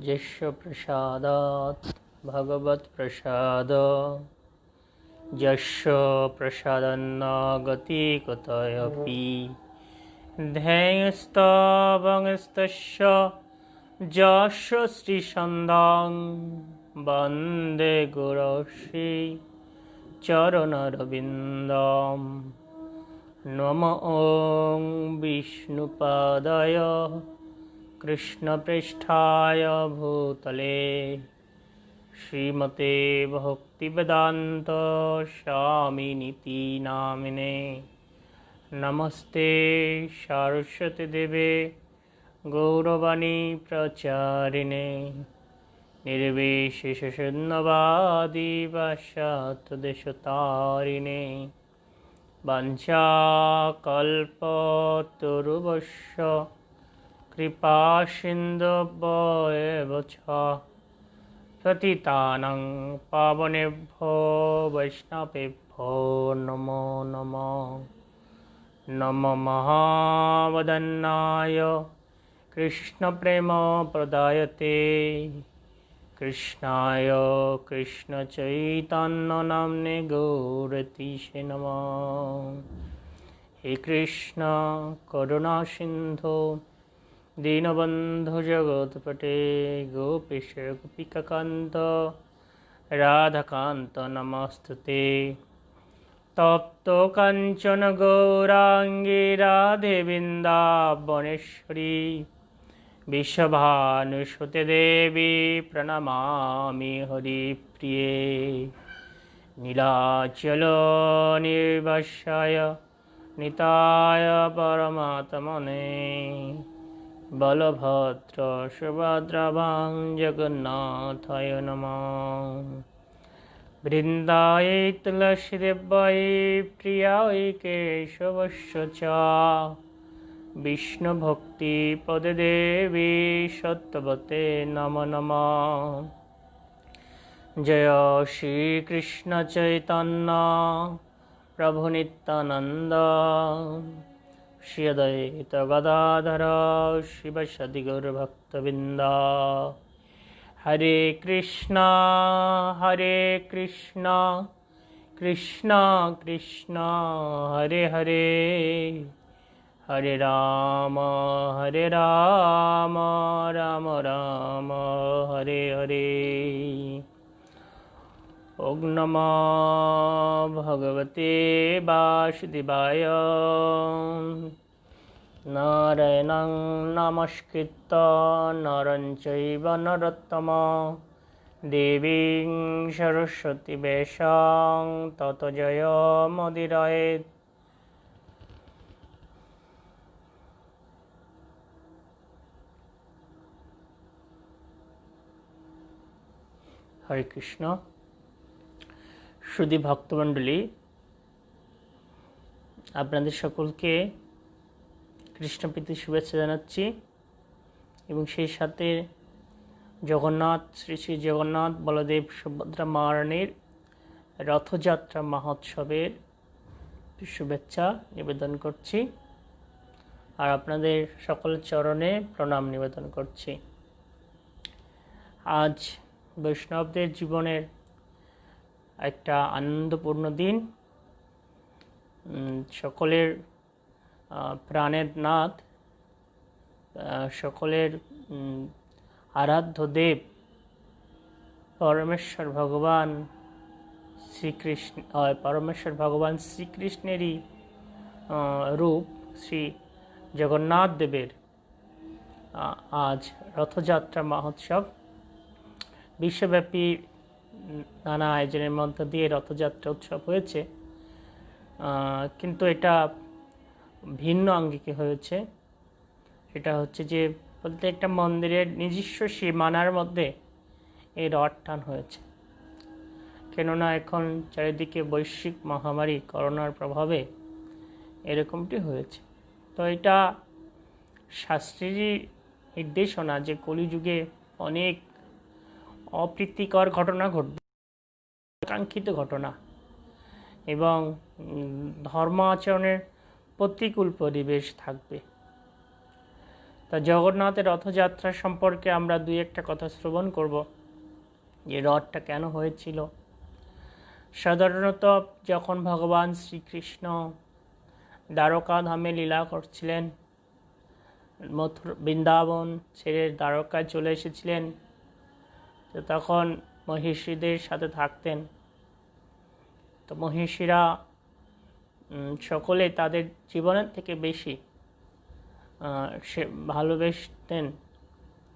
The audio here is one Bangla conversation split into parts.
यस्य प्रसादात् भगवत्प्रसाद यस्य प्रसादन्न गतिकतयपि ध्येयस्तावङ्स्तस्य यस्य श्रीसन्धां वन्दे गुरोश्री चरणरविन्दं नमो ॐ विष्णुपादाय कृष्णप्रेष्ठाय भूतले श्रीमते भक्तिवेदान्त स्वामिनिति नामिने नमस्ते सरस्वती देवे गौरवाणी प्रचारिणे निर्विशेषशून्यवादी पाश्चात्यदेशतारिणे वंशाकल्पतरुभ्यश्च कृपासिन्धुभ्येव च पतितानां पावनेभ्यो वैष्णवेभ्यो नमो नमः। नमो महावदन्नाय कृष्णप्रेमप्रदायते कृष्णाय कृष्णचैतन्यनाम्ने गौरतीशे नमः। हे कृष्ण करुणा सिन्धो दीनबन्धु जगत्पते गोपीश गोपिकान्त राधाकान्त नमस्तुते। तप्त काञ्चन गौराङ्गी राधे वृन्दावनेश्वरी विश्वभानुसुते देवी प्रणमामि हरिप्रिये। नीलाचल निर्वासाय निताय परमात्मने बलभद्र सुभद्राभां जगन्नाथाय नमः। वृन्दाय तुलसीदेव्यै प्रियाय केशवस्य च विष्णुभक्तिपदे देवी सत्यवते नमो नमः। जय श्रीकृष्ण चैतन्य प्रभु नित्यानन्द श्री अद्वैत गदाधर शिवसदि गौरभक्तवृन्द। हरे कृष्णा कृष्णा कृष्णा हरे हरे हरे राम राम राम हरे हरे। ॐ नमो भगवते वासुदेवाय। नारायणं नमस्कृत्य नरं चैव नरोत्तमं देवीं सरस्वती व्यासं ततो जयमुदीरयेत्। हरे कृष्ण। সুধী ভক্তমণ্ডলী, আপনাদের সকলকে কৃষ্ণপ্রীতি শুভেচ্ছা জানাচ্ছি এবং সেই সাথে জগন্নাথ শ্রী শ্রী জগন্নাথ বলদেব সুভদ্রা মহারানীর রথযাত্রা মহোৎসবের শুভেচ্ছা নিবেদন করছি আর আপনাদের সকলের চরণে প্রণাম নিবেদন করছি। আজ বৈষ্ণবদের জীবনের একটা আনন্দপূর্ণ দিন। সকলের প্রাণের নাথ, সকলের আরাধ্য দেব পরমেশ্বর ভগবান শ্রীকৃষ্ণেরই রূপ শ্রী জগন্নাথ দেবের আজ রথযাত্রা মহোৎসব। বিশ্বব্যাপী নানা আয়োজনের মধ্য দিয়ে রথযাত্রা উৎসব হয়েছে, কিন্তু এটা ভিন্ন আঙ্গিকে হয়েছে। এটা হচ্ছে যে প্রত্যেকটা মন্দিরের নিজস্ব সীমানার মধ্যে এই রথ টান হয়েছে, কেননা এখন চারিদিকে বৈশ্বিক মহামারী করোনার প্রভাবে এরকমটি হয়েছে। তো এটা শাস্ত্রেরই নির্দেশনা যে কলিযুগে অনেক অপ্রীতিকর ঘটনা ঘটবে, কাঙ্ক্ষিত ঘটনা এবং ধর্ম আচরণের প্রতিকূল পরিবেশ থাকবে। তা জগন্নাথের রথযাত্রা সম্পর্কে আমরা দুই একটা কথা শ্রবণ করব, যে রথটা কেন হয়েছিল। সাধারণত যখন ভগবান শ্রীকৃষ্ণ দ্বারকা ধামে লীলা করছিলেন, বৃন্দাবন ছেড়ে দ্বারকায় চলে এসেছিলেন, তো তখন মহিষীদের সাথে থাকতেন। তো মহিষীরা সকলে তাদের জীবনের থেকে বেশি সে ভালোবেসতেন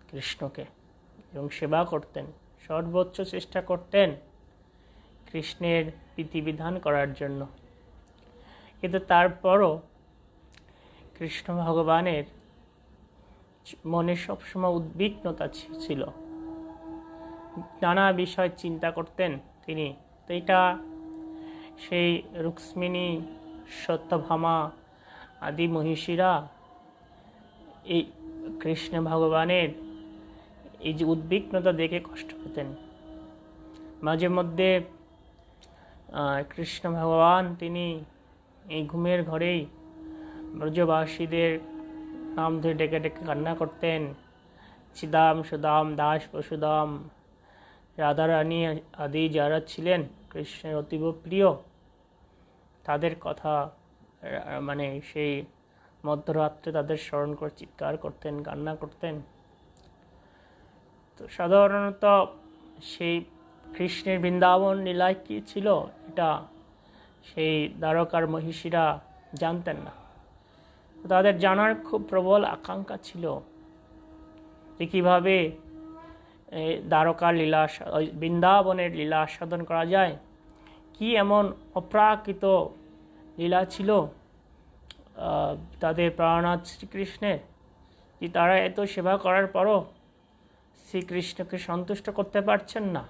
কৃষ্ণকে এবং সেবা করতেন, সর্বোচ্চ চেষ্টা করতেন কৃষ্ণের বিধিবিধান করার জন্য। কিন্তু তারপরও কৃষ্ণ ভগবানের মনে সবসময় উদ্বিগ্নতা ছিল, নানা বিষয় চিন্তা করতেন তিনি। তো এটা সেই রুক্মিণী, সত্যভামা আদি মহিষীরা এই কৃষ্ণ ভগবানের এই যে উদ্বিগ্নতা দেখে কষ্ট পেতেন। মাঝে মধ্যে কৃষ্ণ ভগবান তিনি এই ঘুমের ঘরেই ব্রজবাসীদের নাম ধরে ডেকে ডেকে কান্না করতেন। চিদাম সুদাম দাস পশুদাম রাধারানী আদি যারা ছিলেন কৃষ্ণের অতীব প্রিয়, তাদের কথা মানে সেই মধ্যরাত্রে তাদের স্মরণ করে চিৎকার করতেন, কান্না করতেন। তো সাধারণত সেই কৃষ্ণের বৃন্দাবন লীলায় কী ছিল এটা সেই দ্বারকার মহিষীরা জানতেন না। তাদের জানার খুব প্রবল আকাঙ্ক্ষা ছিল যে কীভাবে দ্বারকার লীলা, বৃন্দাবনের লীলা আস্বাদন করা যায়, কি এমন অপ্রাকৃত লীলা ছিল তাদের প্রাণনাথ শ্রীকৃষ্ণের, যে তারা এত সেবা করার পরও শ্রীকৃষ্ণকে সন্তুষ্ট করতে পারছেন না।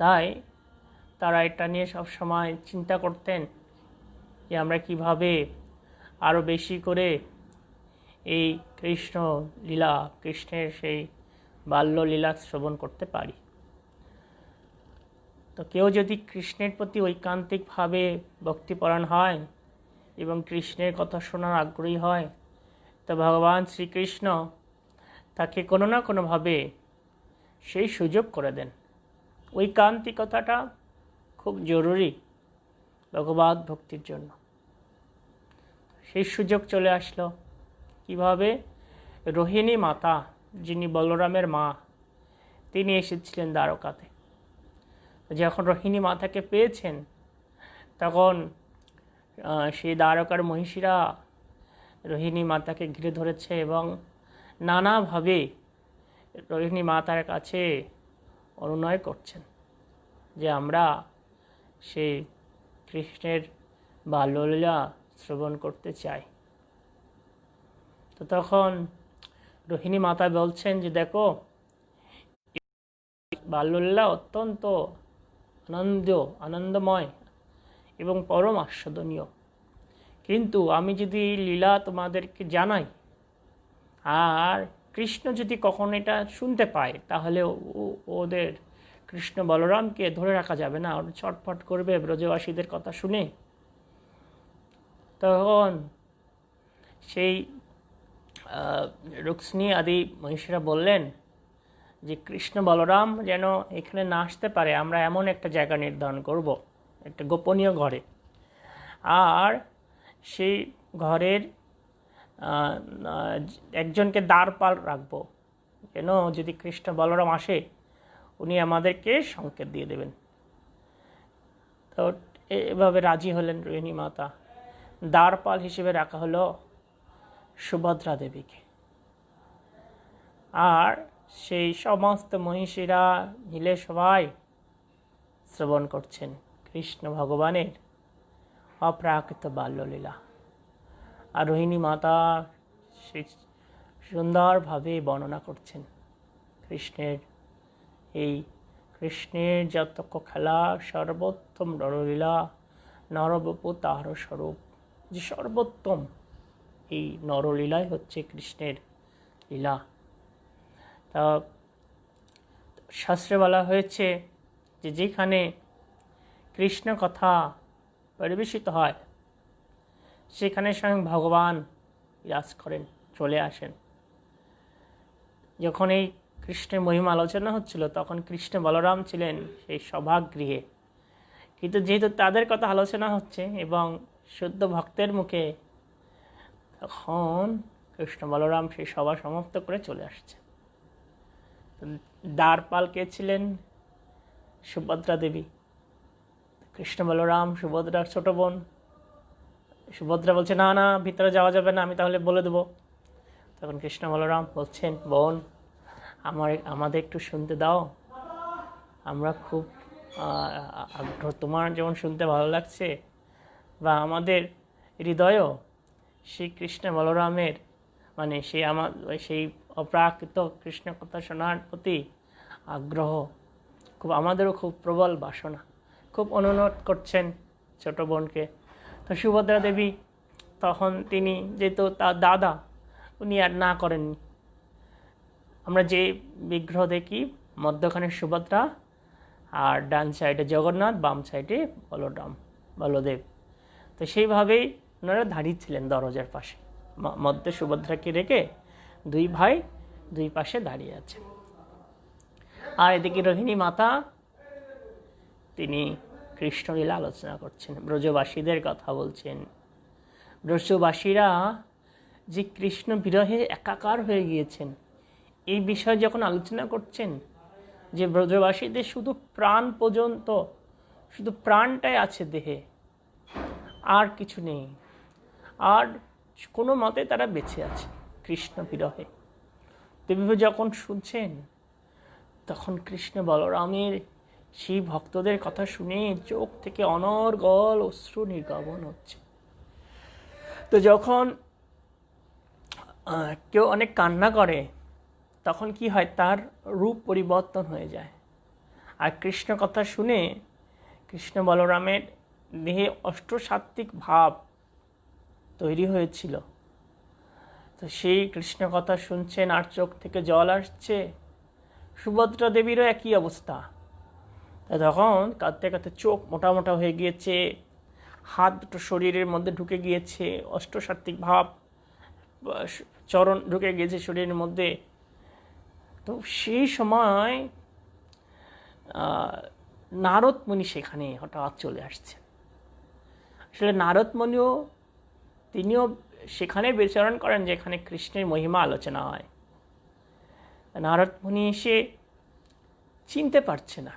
তাই তারা এটা নিয়ে সব সময় চিন্তা করতেন যে আমরা কিভাবে আরও বেশি করে এই কৃষ্ণ লীলা, কৃষ্ণের সেই বাল্যলীলা শ্রবণ করতে পারি। তো কেউ যদি কৃষ্ণের প্রতি ঐকান্তিকভাবে ভক্তিপরায়ণ হয় এবং কৃষ্ণের কথা শোনার আগ্রহী হয়, তো ভগবান শ্রীকৃষ্ণ তাকে কোনো না কোনোভাবে সেই সুযোগ করে দেন। ঐকান্তিকতাটা খুব জরুরি ভগবত ভক্তির জন্য। সেই সুযোগ চলে আসলো কিভাবে? রোহিণী মাতা, যিনি বলরামের মা, তিনি এসেছিলেন দ্বারকাতে। যখন রোহিণী মাতাকে পেয়েছেন, তখন সেই দ্বারকার মহিষীরা রোহিণী মাতাকে ঘিরে ধরেছে এবং নানাভাবে রোহিণী মাতার কাছে অনুনয় করছেন যে আমরা সেই কৃষ্ণের বাল্যলীলা শ্রবণ করতে চাই। তো তখন রোহিণী মাতা বলছেন যে দেখো, বাল্যলীলা অত্যন্ত আনন্দময় এবং পরম আস্বাদনীয়, কিন্তু আমি যদি লীলা তোমাদেরকে জানাই আর কৃষ্ণ যদি কখনো এটা শুনতে পায়, তাহলে ওদের কৃষ্ণ বলরামকে ধরে রাখা যাবে না, ওরা ছটফট করবে ব্রজবাসীদের কথা শুনে। তখন সেই রুক্মিণী আদি মহিষীরা বললেন যে কৃষ্ণ বলরাম যেন এখানে না আসতে পারে, আমরা এমন একটা জায়গা নির্ধারণ করব, একটা গোপনীয় ঘরে। আর সেই ঘরের একজনকে দ্বারপাল রাখবো, যেন যদি কৃষ্ণ বলরাম আসে উনি আমাদেরকে সংকেত দিয়ে দেবেন। তো এভাবে রাজি হলেন রোহিণী মাতা। দ্বারপাল হিসেবে রাখা হলো সুভদ্রা দেবীকে। আর সেই সমস্ত মহিষীরা মিলে সবাই শ্রবণ করছেন কৃষ্ণ ভগবানের অপ্রাকৃত বাল্যলীলা। আর রোহিণী মাতা সেই সুন্দরভাবে বর্ণনা করছেন কৃষ্ণের যত খেলা, সর্বোত্তম নরলীলা, নরবপু তাহার স্বরূপ। যে সর্বোত্তম এই নরলীলাই হচ্ছে কৃষ্ণের লীলা। তা শাস্ত্রে বলা হয়েছে যে যেখানে কৃষ্ণ কথা পরিবেশিত হয় সেখানে স্বয়ং ভগবান বিরাজ করেন, চলে আসেন। যখন এই কৃষ্ণের মহিমা আলোচনা হচ্ছিল তখন কৃষ্ণ বলরাম ছিলেন সেই সভাগৃহে, কিন্তু যেহেতু তাদের কথা আলোচনা হচ্ছে এবং শুদ্ধ ভক্তের মুখে, তখন কৃষ্ণ বলরাম সেই সভা সমাপ্ত করে চলে আসছে। দ্বারপাল কে ছিলেন? সুভদ্রা দেবী। কৃষ্ণ বলরাম সুভদ্রার ছোট বোন। সুভদ্রা বলছে, না না, ভিতরে যাওয়া যাবে না, আমি তাহলে বলে দেবো। তখন কৃষ্ণ বলরাম বলছেন, বোন, আমাদের একটু শুনতে দাও, আমরা খুব আগ্রহ, তোমার যেমন শুনতে ভালো লাগছে, বা আমাদের হৃদয়ও সেই কৃষ্ণ বলরামের মানে সেই অপ্রাকৃত কৃষ্ণ কথা শোনার প্রতি আগ্রহ, খুব আমাদেরও খুব প্রবল বাসনা, খুব অনুরোধ করছেন ছোট বোনকে। তো সুভদ্রা দেবী তখন তিনি যেহেতু তার দাদা, উনি আর না করেননি। আমরা যে বিগ্রহ দেখি মধ্যখানে সুভদ্রা, আর ডান সাইডে জগন্নাথ, বাম সাইডে বলদেব। তো সেইভাবেই ওনারা দাঁড়িয়ে ছিলেন দরজার পাশে, মধ্যে সুভদ্রাকে রেখে দুই ভাই দুই পাশে দাঁড়িয়ে আছে। আর এদিকে রোহিণী মাতা, তিনি কৃষ্ণলীলা আলোচনা করছেন, ব্রজবাসীদের কথা বলছেন। ব্রজবাসীরা যে কৃষ্ণ বিরহে একাকার হয়ে গিয়েছেন, এই বিষয়ে যখন আলোচনা করছেন, যে ব্রজবাসীদের শুধু প্রাণ পর্যন্ত, শুধু প্রাণটাই আছে দেহে, আর কিছু নেই, আর কোনো মতে তারা বেঁচে আছে কৃষ্ণ বিরহে। দেবী যখন শুনছেন, তখন কৃষ্ণ বলরামের সেই ভক্তদের কথা শুনে চোখ থেকে অনর্গল অশ্রু নির্গমন হচ্ছে। তো যখন কেউ অনেক কান্না করে, তখন কি হয়, তার রূপ পরিবর্তন হয়ে যায়। আর কৃষ্ণ কথা শুনে কৃষ্ণ বলরামের দেহে অষ্টসাত্ত্বিক ভাব তৈরি হয়েছিল। তো সেই কৃষ্ণ কথা শুনছেন আর চোখ থেকে জল আসছে। সুভদ্রা দেবীরও একই অবস্থা। তখন কাঁদতে কাঁদতে চোখ মোটা মোটা হয়ে গিয়েছে, হাত দুটো শরীরের মধ্যে ঢুকে গিয়েছে, অষ্টসাত্ত্বিক ভাব চরণ ঢুকে গিয়েছে শরীরের মধ্যে। তো সেই সময় নারদ মুনি সেখানে হঠাৎ চলে আসছে। আসলে নারদ মুনিও, তিনিও সেখানে বিচরণ করেন যেখানে কৃষ্ণের মহিমা আলোচনা হয়। নারদ মুনি এসে চিনতে পারছে না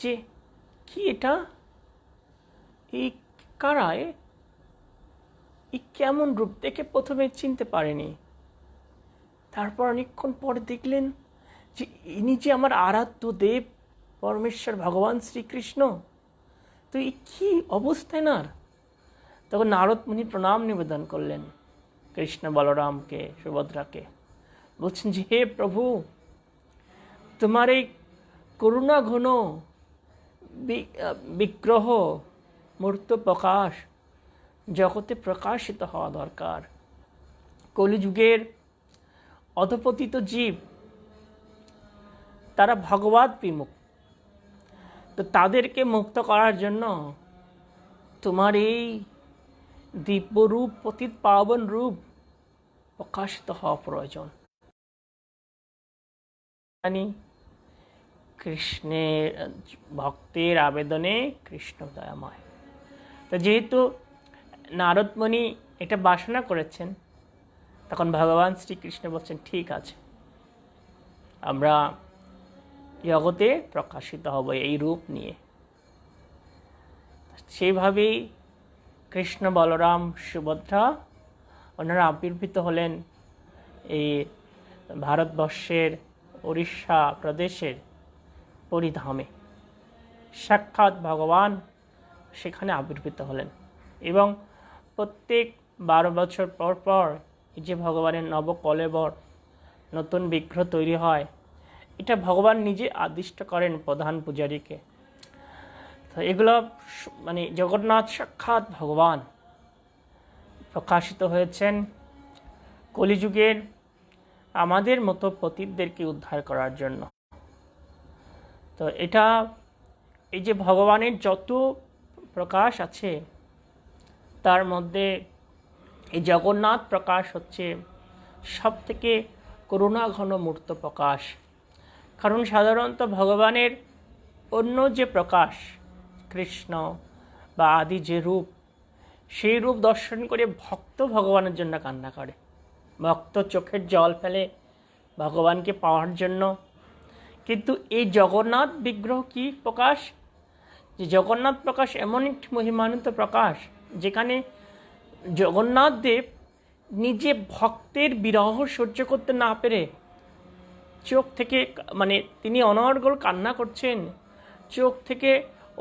যে কি এটা, এই কারা, এই কেমন রূপ, দেখে প্রথমে চিনতে পারেনি। তারপর অনেকক্ষণ পরে দেখলেন যে ইনি যে আমার আরাধ্য দেব পরমেশ্বর ভগবান শ্রীকৃষ্ণ। তো এই কী অবস্থায় না। তখন নারদ মুনি প্রণাম নিবেদন করলেন কৃষ্ণ বলরামকে, সুভদ্রাকে, বলছেন যে হে প্রভু, তোমার এই করুণা ঘন বিগ্রহ মূর্ত প্রকাশ জগতে প্রকাশিত হওয়া দরকার। কলিযুগের অধপতিত জীব, তারা ভগবৎ বিমুখ, তো তাদেরকে মুক্ত করার জন্য তোমার এই দিব্য রূপ, পতিত পাবন রূপ প্রকাশিত হওয়া প্রয়োজন। কৃষ্ণের ভক্তের আবেদনে কৃষ্ণ দয়াময়। তো যেহেতু নারদ মুনি এটা বাসনা করেছেন, তখন ভগবান শ্রীকৃষ্ণ বলছেন, ঠিক আছে, আমরা জগতে প্রকাশিত হব এই রূপ নিয়ে। সেইভাবেই কৃষ্ণ বলরাম সুভদ্রা ওনারা আবির্ভূত হলেন এই ভারতবর্ষের উড়িষ্যা প্রদেশের পরিধামে। সাক্ষাৎ ভগবান সেখানে আবির্ভূত হলেন এবং প্রত্যেক 12 বছর পর পর এই যে ভগবানের নবকলেবর নতুন বিগ্রহ তৈরি হয়, এটা ভগবান নিজে আদিষ্ট করেন প্রধান পূজারীকে। তো এগুলো মানে জগন্নাথ সাক্ষাৎ ভগবান প্রকাশিত হয়েছেন কলিযুগের আমাদের মতো পতিতদেরকে উদ্ধার করার জন্য। তো এটা, এই যে ভগবানের যত প্রকাশ আছে তার মধ্যে এই জগন্নাথ প্রকাশ হচ্ছে সব থেকে করুণা ঘন মূর্ত প্রকাশ। কারণ সাধারণত ভগবানের অন্য যে প্রকাশ, কৃষ্ণ বা আদি যে রূপ, সেই রূপ দর্শন করে ভক্ত ভগবানের জন্য কান্না করে, ভক্ত চোখের জল ফেলে ভগবানকে পাওয়ার জন্য। কিন্তু এই জগন্নাথ বিগ্রহ কি প্রকাশ, যে জগন্নাথ প্রকাশ এমন একটি মহিমান্বিত প্রকাশ যেখানে জগন্নাথ দেব নিজে ভক্তের বিরহ সহ্য করতে না পেরে চোখ থেকে তিনি অনর্গল কান্না করছেন, চোখ থেকে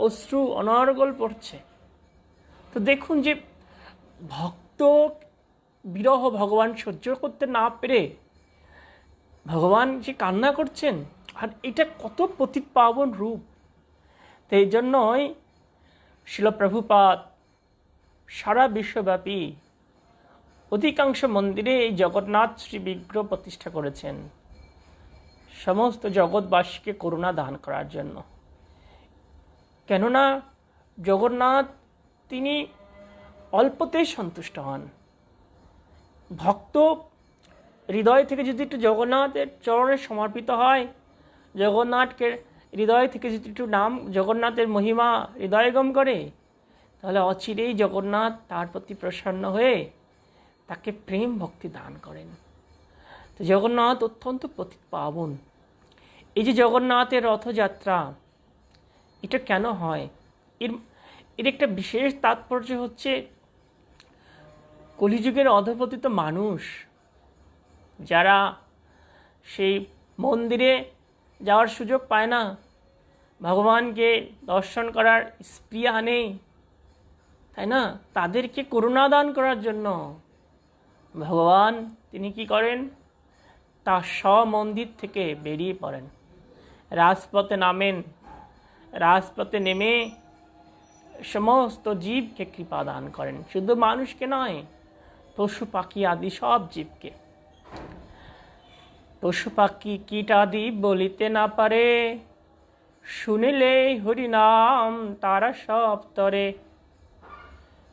অশ্রু অনর্গল পড়ছে। তো দেখুন যে ভক্ত বিরহ ভগবান সহ্য করতে না পেরে ভগবান যে কান্না করছেন, আর এটা কত পতিত পাবন রূপ। তো এই জন্যই শিল প্রভুপাদ সারা বিশ্বব্যাপী অধিকাংশ মন্দিরে এই জগন্নাথ শ্রী বিগ্রহ প্রতিষ্ঠা করেছেন সমস্ত জগৎবাসীকে করুণা দান করার জন্য। কেননা জগন্নাথ তিনি অল্পতেই সন্তুষ্ট হন। ভক্ত হৃদয় থেকে যদি একটু জগন্নাথের চরণে সমর্পিত হয়, জগন্নাথকে হৃদয় থেকে যদি একটু নাম জগন্নাথের মহিমা হৃদয়গম করে, তাহলে অচিরেই জগন্নাথ তার প্রতি প্রসন্ন হয়ে তাকে প্রেম ভক্তি দান করেন। তো জগন্নাথ অত্যন্ত পতিত পাবন। এই যে জগন্নাথের রথযাত্রা, এটা কেন হয়, এর একটা বিশেষ তাৎপর্য হচ্ছে কলিযুগের অধঃপতিত মানুষ যারা সেই মন্দিরে যাওয়ার সুযোগ পায় না, ভগবানকে দর্শন করার স্পৃহা নেই, তাই না, তাদেরকে করুণা দান করার জন্য ভগবান তিনি কি করেন, তার স্ব-মন্দির থেকে বেরিয়ে পড়েন, রাজপথে নামেন, রাজপথে নেমে সমস্ত জীবকে কৃপা দান করেন। শুধু মানুষকে নয়, পশু পাখি আদি সব জীবকে। পশু পাখি কীট আদি বলিতে না পারে, শুনিলে হরিনাম তারা সব তরে।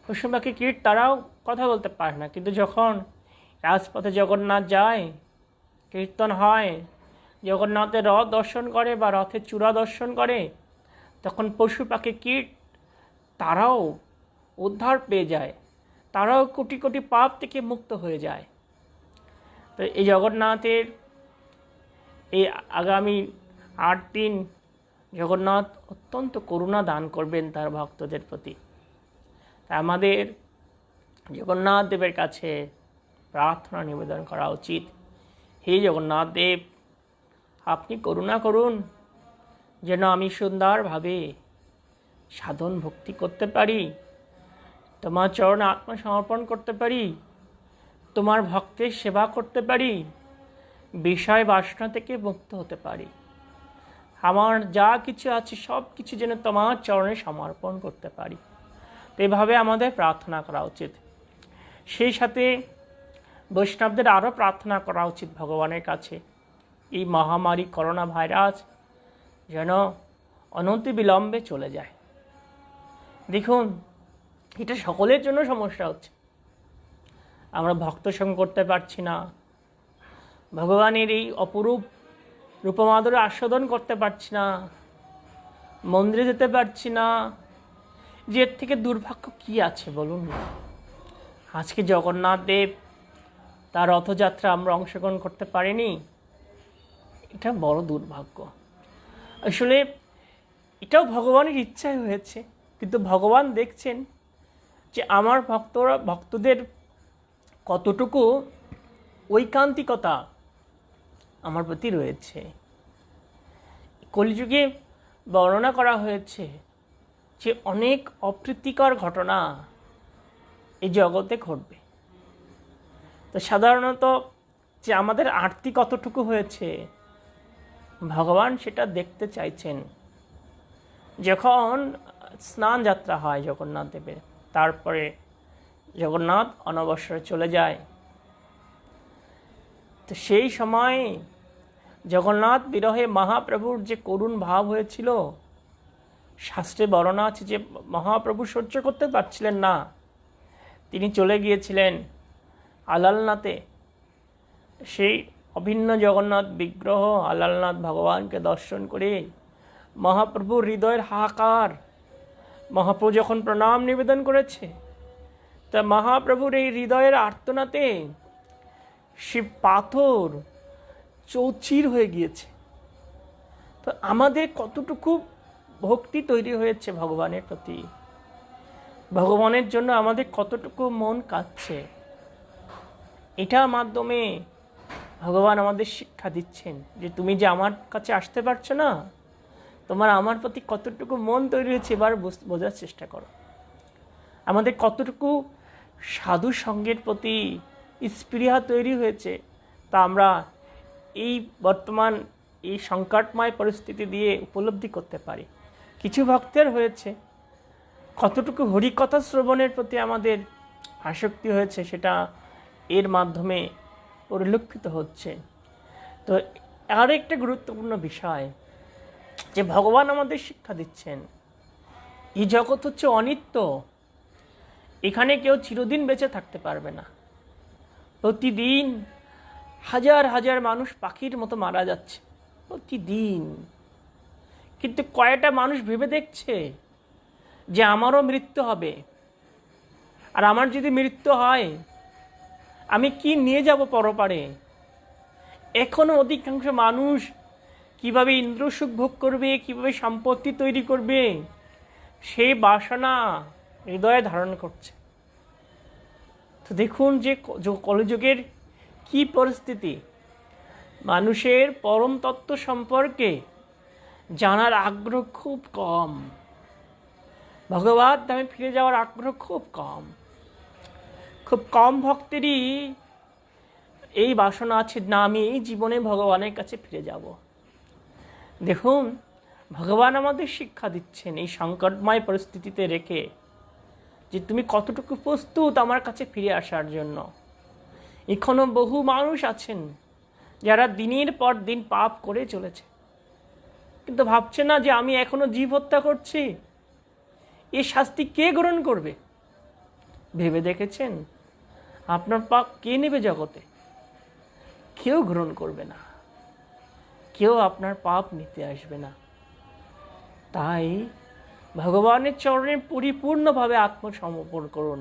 পশু পাখি কীট তারাও কথা বলতে পারে না, কিন্তু যখন রাজপথে জগন্নাথ যায়, কীর্তন হয়, জগন্নাথের রথ দর্শন করে বা রথের চূড়া দর্শন করে, তখন পশু পাখি কীট তারাও উদ্ধার পেয়ে যায়, তারাও কোটি কোটি পাপ থেকে মুক্ত হয়ে যায়। তো এই জগন্নাথের এই আগামী 8 দিন জগন্নাথ অত্যন্ত করুণা দান করবেন তার ভক্তদের প্রতি। তা আমাদের জগন্নাথ দেবের কাছে প্রার্থনা নিবেদন করা উচিত, হে জগন্নাথ দেব, আপনি করুণা করুন যেন আমি সুন্দরভাবে সাধন ভক্তি করতে পারি, তোমার চরণে আত্মসমর্পণ করতে পারি, তোমার ভক্তের সেবা করতে পারি, বিষয় বাসনা থেকে মুক্ত হতে পারি। আমার যা কিছু আছে সব কিছু যেন তোমার চরণে সমর্পণ করতে পারি। তো এভাবে আমাদের প্রার্থনা করা উচিত। সেই সাথে বৈষ্ণবদের আরও প্রার্থনা করা উচিত ভগবানের কাছে, এই মহামারী করোনা ভাইরাস যেন অনতিবিলম্বে চলে যায়। দেখুন, এটা সকলের জন্য সমস্যা হচ্ছে। আমরা ভক্ত সঙ্গ করতে পারছি না, ভগবানের এই অপরূপ রূপমাধুর্য আস্বাদন করতে পারছি না, মন্দিরে যেতে পারছি না, যে এর থেকে দুর্ভাগ্য কি আছে বলুন। আজকে জগন্নাথ দেব তার রথযাত্রা আমরা অংশগ্রহণ করতে পারিনি, এটা বড় দুর্ভাগ্য। আসলে এটাও ভগবানের ইচ্ছাই হয়েছে, কিন্তু ভগবান দেখছেন যে আমার ভক্তদের কতটুকু ঐকান্তিকতা আমার প্রতি রয়েছে। কলিযুগে বর্ণনা করা হয়েছে যে অনেক অপ্রীতিকর ঘটনা এই জগতে ঘটবে। তো সাধারণত যে আমাদের আরতি কতটুকু হয়েছে ভগবান সেটা দেখতে চাইছেন। যখন স্নান যাত্রা হয় জগন্নাথ দেবের, তারপরে জগন্নাথ অনবসরে চলে যায়, তো সেই সময় জগন্নাথ বিরহে মহাপ্রভুর যে করুণ ভাব হয়েছিল, শাস্ত্রে বর্ণনা আছে যে মহাপ্রভু সহ্য করতে পারছিলেন না, তিনি চলে গিয়েছিলেন আলালনাথে সেই অভিন্ন জগন্নাথ বিগ্রহ আলালনাথ ভগবানকে দর্শন করে মহাপ্রভুর হৃদয়ের হাহাকার, মহাপ্রভু যখন প্রণাম নিবেদন করেছে, তা মহাপ্রভুর এই হৃদয়ের আর্তনাতে সে পাথর চৌচির হয়ে গিয়েছে। তো আমাদের কতটুকু ভক্তি তৈরি হয়েছে ভগবানের প্রতি, ভগবানের জন্য আমাদের কতটুকু মন কাঁদছে, এটার মাধ্যমে ভগবান আমাদের শিক্ষা দিচ্ছেন যে তুমি যে আমার কাছে আসতে পারছো না, তোমার আমার প্রতি কতটুকু মন তৈরি হয়েছে এবার বোঝার চেষ্টা করো। আমাদের কতটুকু সাধু সঙ্গের প্রতি স্পৃহা তৈরি হয়েছে তা আমরা এই বর্তমান এই সংকটময় পরিস্থিতি দিয়ে উপলব্ধি করতে পারি। কিছু ভক্তের হয়েছে, কতটুকু হরিকথা শ্রবণের প্রতি আমাদের আসক্তি হয়েছে সেটা এর মাধ্যমে পরিলক্ষিত হচ্ছে। তো আর একটা গুরুত্বপূর্ণ বিষয় যে ভগবান আমাদের শিক্ষা দিচ্ছেন, এই জগৎ হচ্ছে অনিত্য, এখানে কেউ চিরদিন বেঁচে থাকতে পারবে না। প্রতিদিন হাজার হাজার মানুষ পাখির মতো মারা যাচ্ছে প্রতিদিন, কিন্তু কয়টা মানুষ ভেবে দেখছে যে আমারও মৃত্যু হবে, আর আমার যদি মৃত্যু হয় আমি কি নিয়ে যাব পরপারে? এখনো অধিকাংশ মানুষ কিভাবে ইন্দ্রসুখ ভোগ করবে, কিভাবে সম্পত্তি তৈরি করবে, সেই বাসনা হৃদয়ে ধারণ করছে। তো দেখুন যে কলিযুগের কি পরিস্থিতি, মানুষের পরম তত্ত্ব সম্পর্কে জানার আগ্রহ খুব কম, ভগবত ধামে ফিরে যাওয়ার আগ্রহ খুব কম। খুব কম ভক্তেরই এই বাসনা আছে, না আমি এই জীবনে ভগবানের কাছে ফিরে যাব। দেখুন ভগবান আমাদের শিক্ষা দিচ্ছেন এই সংকটময় পরিস্থিতিতে রেখে যে তুমি কতটুকু প্রস্তুত আমার কাছে ফিরে আসার জন্য। এখনো বহু মানুষ আছেন যারা দিনের পর দিন পাপ করে চলেছে, কিন্তু ভাবছে না যে আমি এখনো জীব হত্যা করছি, এর শাস্তি কে গ্রহণ করবে? ভেবে দেখেছেন আপনার পাপ কে নেবে জগতে? কেউ গ্রহণ করবে না, কেউ আপনার পাপ নিতে আসবে না। তাই ভগবানের চরণে পরিপূর্ণভাবে আত্মসমর্পণ করুন।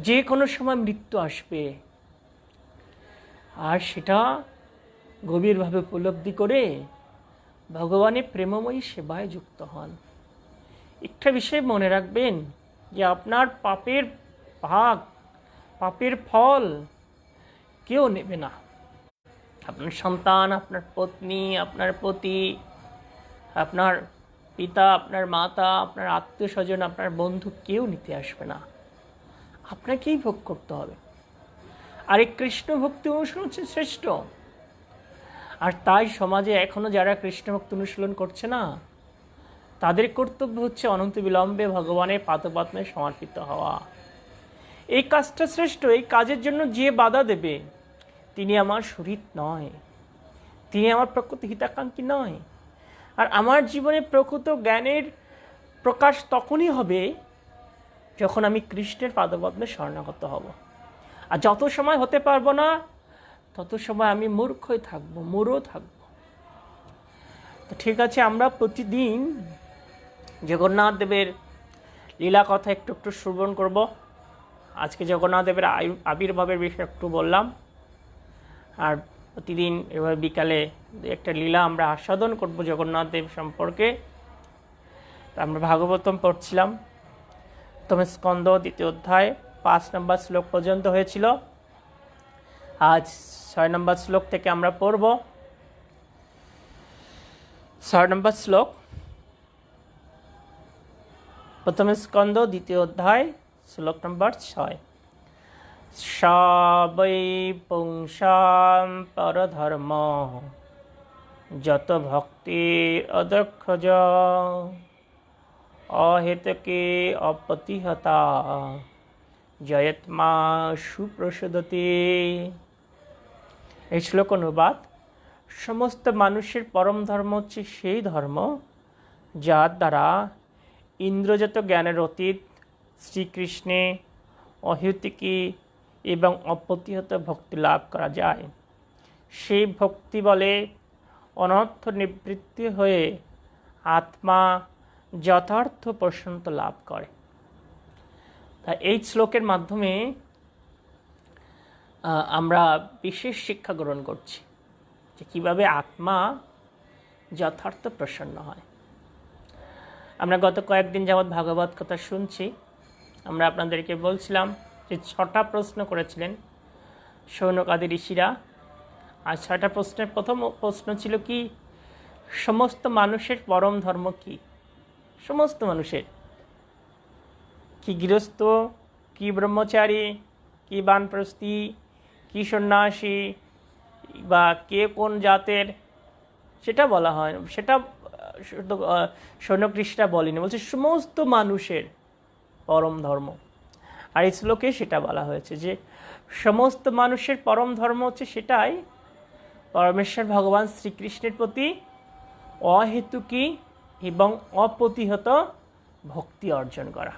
যে কোনো সময় মৃত্যু আসবে, আর সেটা গভীরভাবে উপলব্ধি করে ভগবানের প্রেমময়ী সেবায় যুক্ত হন। একটা বিষয় মনে রাখবেন যে আপনার পাপের ভাগ, পাপের ফল কেউ নেবে না। আপনার সন্তান, আপনার পত্নী, আপনার পতি, আপনার পিতা, আপনার মাতা, আপনার আত্মীয় স্বজন, আপনার বন্ধু কেউ নিতে আসবে না, আপনাকেই ভোগ করতে হবে। আর এই কৃষ্ণ ভক্তি অনুশীলন হচ্ছে শ্রেষ্ঠ। আর তাই সমাজে এখনো যারা কৃষ্ণ ভক্তি অনুশীলন করছে না, তাদের কর্তব্য হচ্ছে অনন্ত বিলম্বে ভগবানের পাদপদ্মে সমর্পিত হওয়া। এই কাজটা শ্রেষ্ঠ। এই কাজের জন্য যে বাধা দেবে তিনি আমার শরীর নয়, তিনি আমার প্রকৃত হিতাকাঙ্ক্ষী নয়। আর আমার জীবনে প্রকৃত জ্ঞানের প্রকাশ তখনই হবে যখন আমি কৃষ্ণের পাদপদ্মে শরণাগত হব। আর যত সময় হতে পারবো না তত সময় আমি মূর্খই থাকবো, মূঢ় থাকবো। তো ঠিক আছে, আমরা প্রতিদিন জগন্নাথ দেবের লীলা কথা একটু একটু শ্রবণ করব। আজকে জগন্নাথ দেবের আবির্ভাবের বিষয়ে একটু বললাম, আর প্রতিদিন এভাবে বিকালে একটা লীলা আমরা আস্বাদন করব জগন্নাথ দেব সম্পর্কে। আমরা ভাগবতম পড়ছিলাম, প্রথম স্কন্দ 2 অধ্যায় 5 নম্বর শ্লোক পর্যন্ত হয়েছিল। আজ 6 নম্বর শ্লোক থেকে আমরা পড়ব। 6 নম্বর শ্লোক, প্রথম স্কন্দ 2 অধ্যায় শ্লোক নম্বর 6। সবৈ পুংসাম পরধর্ম যত ভক্তি অদক্ষজ অহেতকে অপতিহতা জয়ত্মা সুপ্রসদতে। এই শ্লোক অনুবাদ: সমস্ত মানুষের পরম ধর্ম হচ্ছে সেই ধর্ম যার দ্বারা ইন্দ্রজাত জ্ঞানের অতীত শ্রীকৃষ্ণে অহেতুকী এবং অপ্রতিহত ভক্তি লাভ করা যায়, সেই ভক্তি বলে অনর্থ নিবৃত্তি হয়ে আত্মা যথার্থ প্রশান্তি লাভ করে। তাই এই শ্লোকের মাধ্যমে আমরা বিশেষ শিক্ষা গ্রহণ করছি যে কীভাবে আত্মা যথার্থ প্রসন্ন হয়। আমরা গত কয়েকদিন যাবৎ ভাগবত কথা শুনছি। আমরা আপনাদেরকে বলছিলাম যে 6টা প্রশ্ন করেছিলেন শৌনক আদি ঋষিরা। আর 6টা প্রশ্নের প্রথম প্রশ্ন ছিল কি, সমস্ত মানুষের পরম ধর্ম কি? সমস্ত মানুষের, কি গৃহস্থ, কি ব্রহ্মচারী, কি বানপ্রস্থি, কি সন্ন্যাসী, বা কে কোন জাতের, সেটা বলা হয়, সেটা শৌনক ঋষিরা বলেনি, বলছে সমস্ত মানুষের পরম ধর্ম। আর এই শ্লোকে সেটা বলা হয়েছে যে সমস্ত মানুষের পরম ধর্ম হচ্ছে সেটাই পরমেশ্বর ভগবান শ্রীকৃষ্ণের প্রতি অহেতুকী এবং অপ্রতিহত ভক্তি অর্জন করা।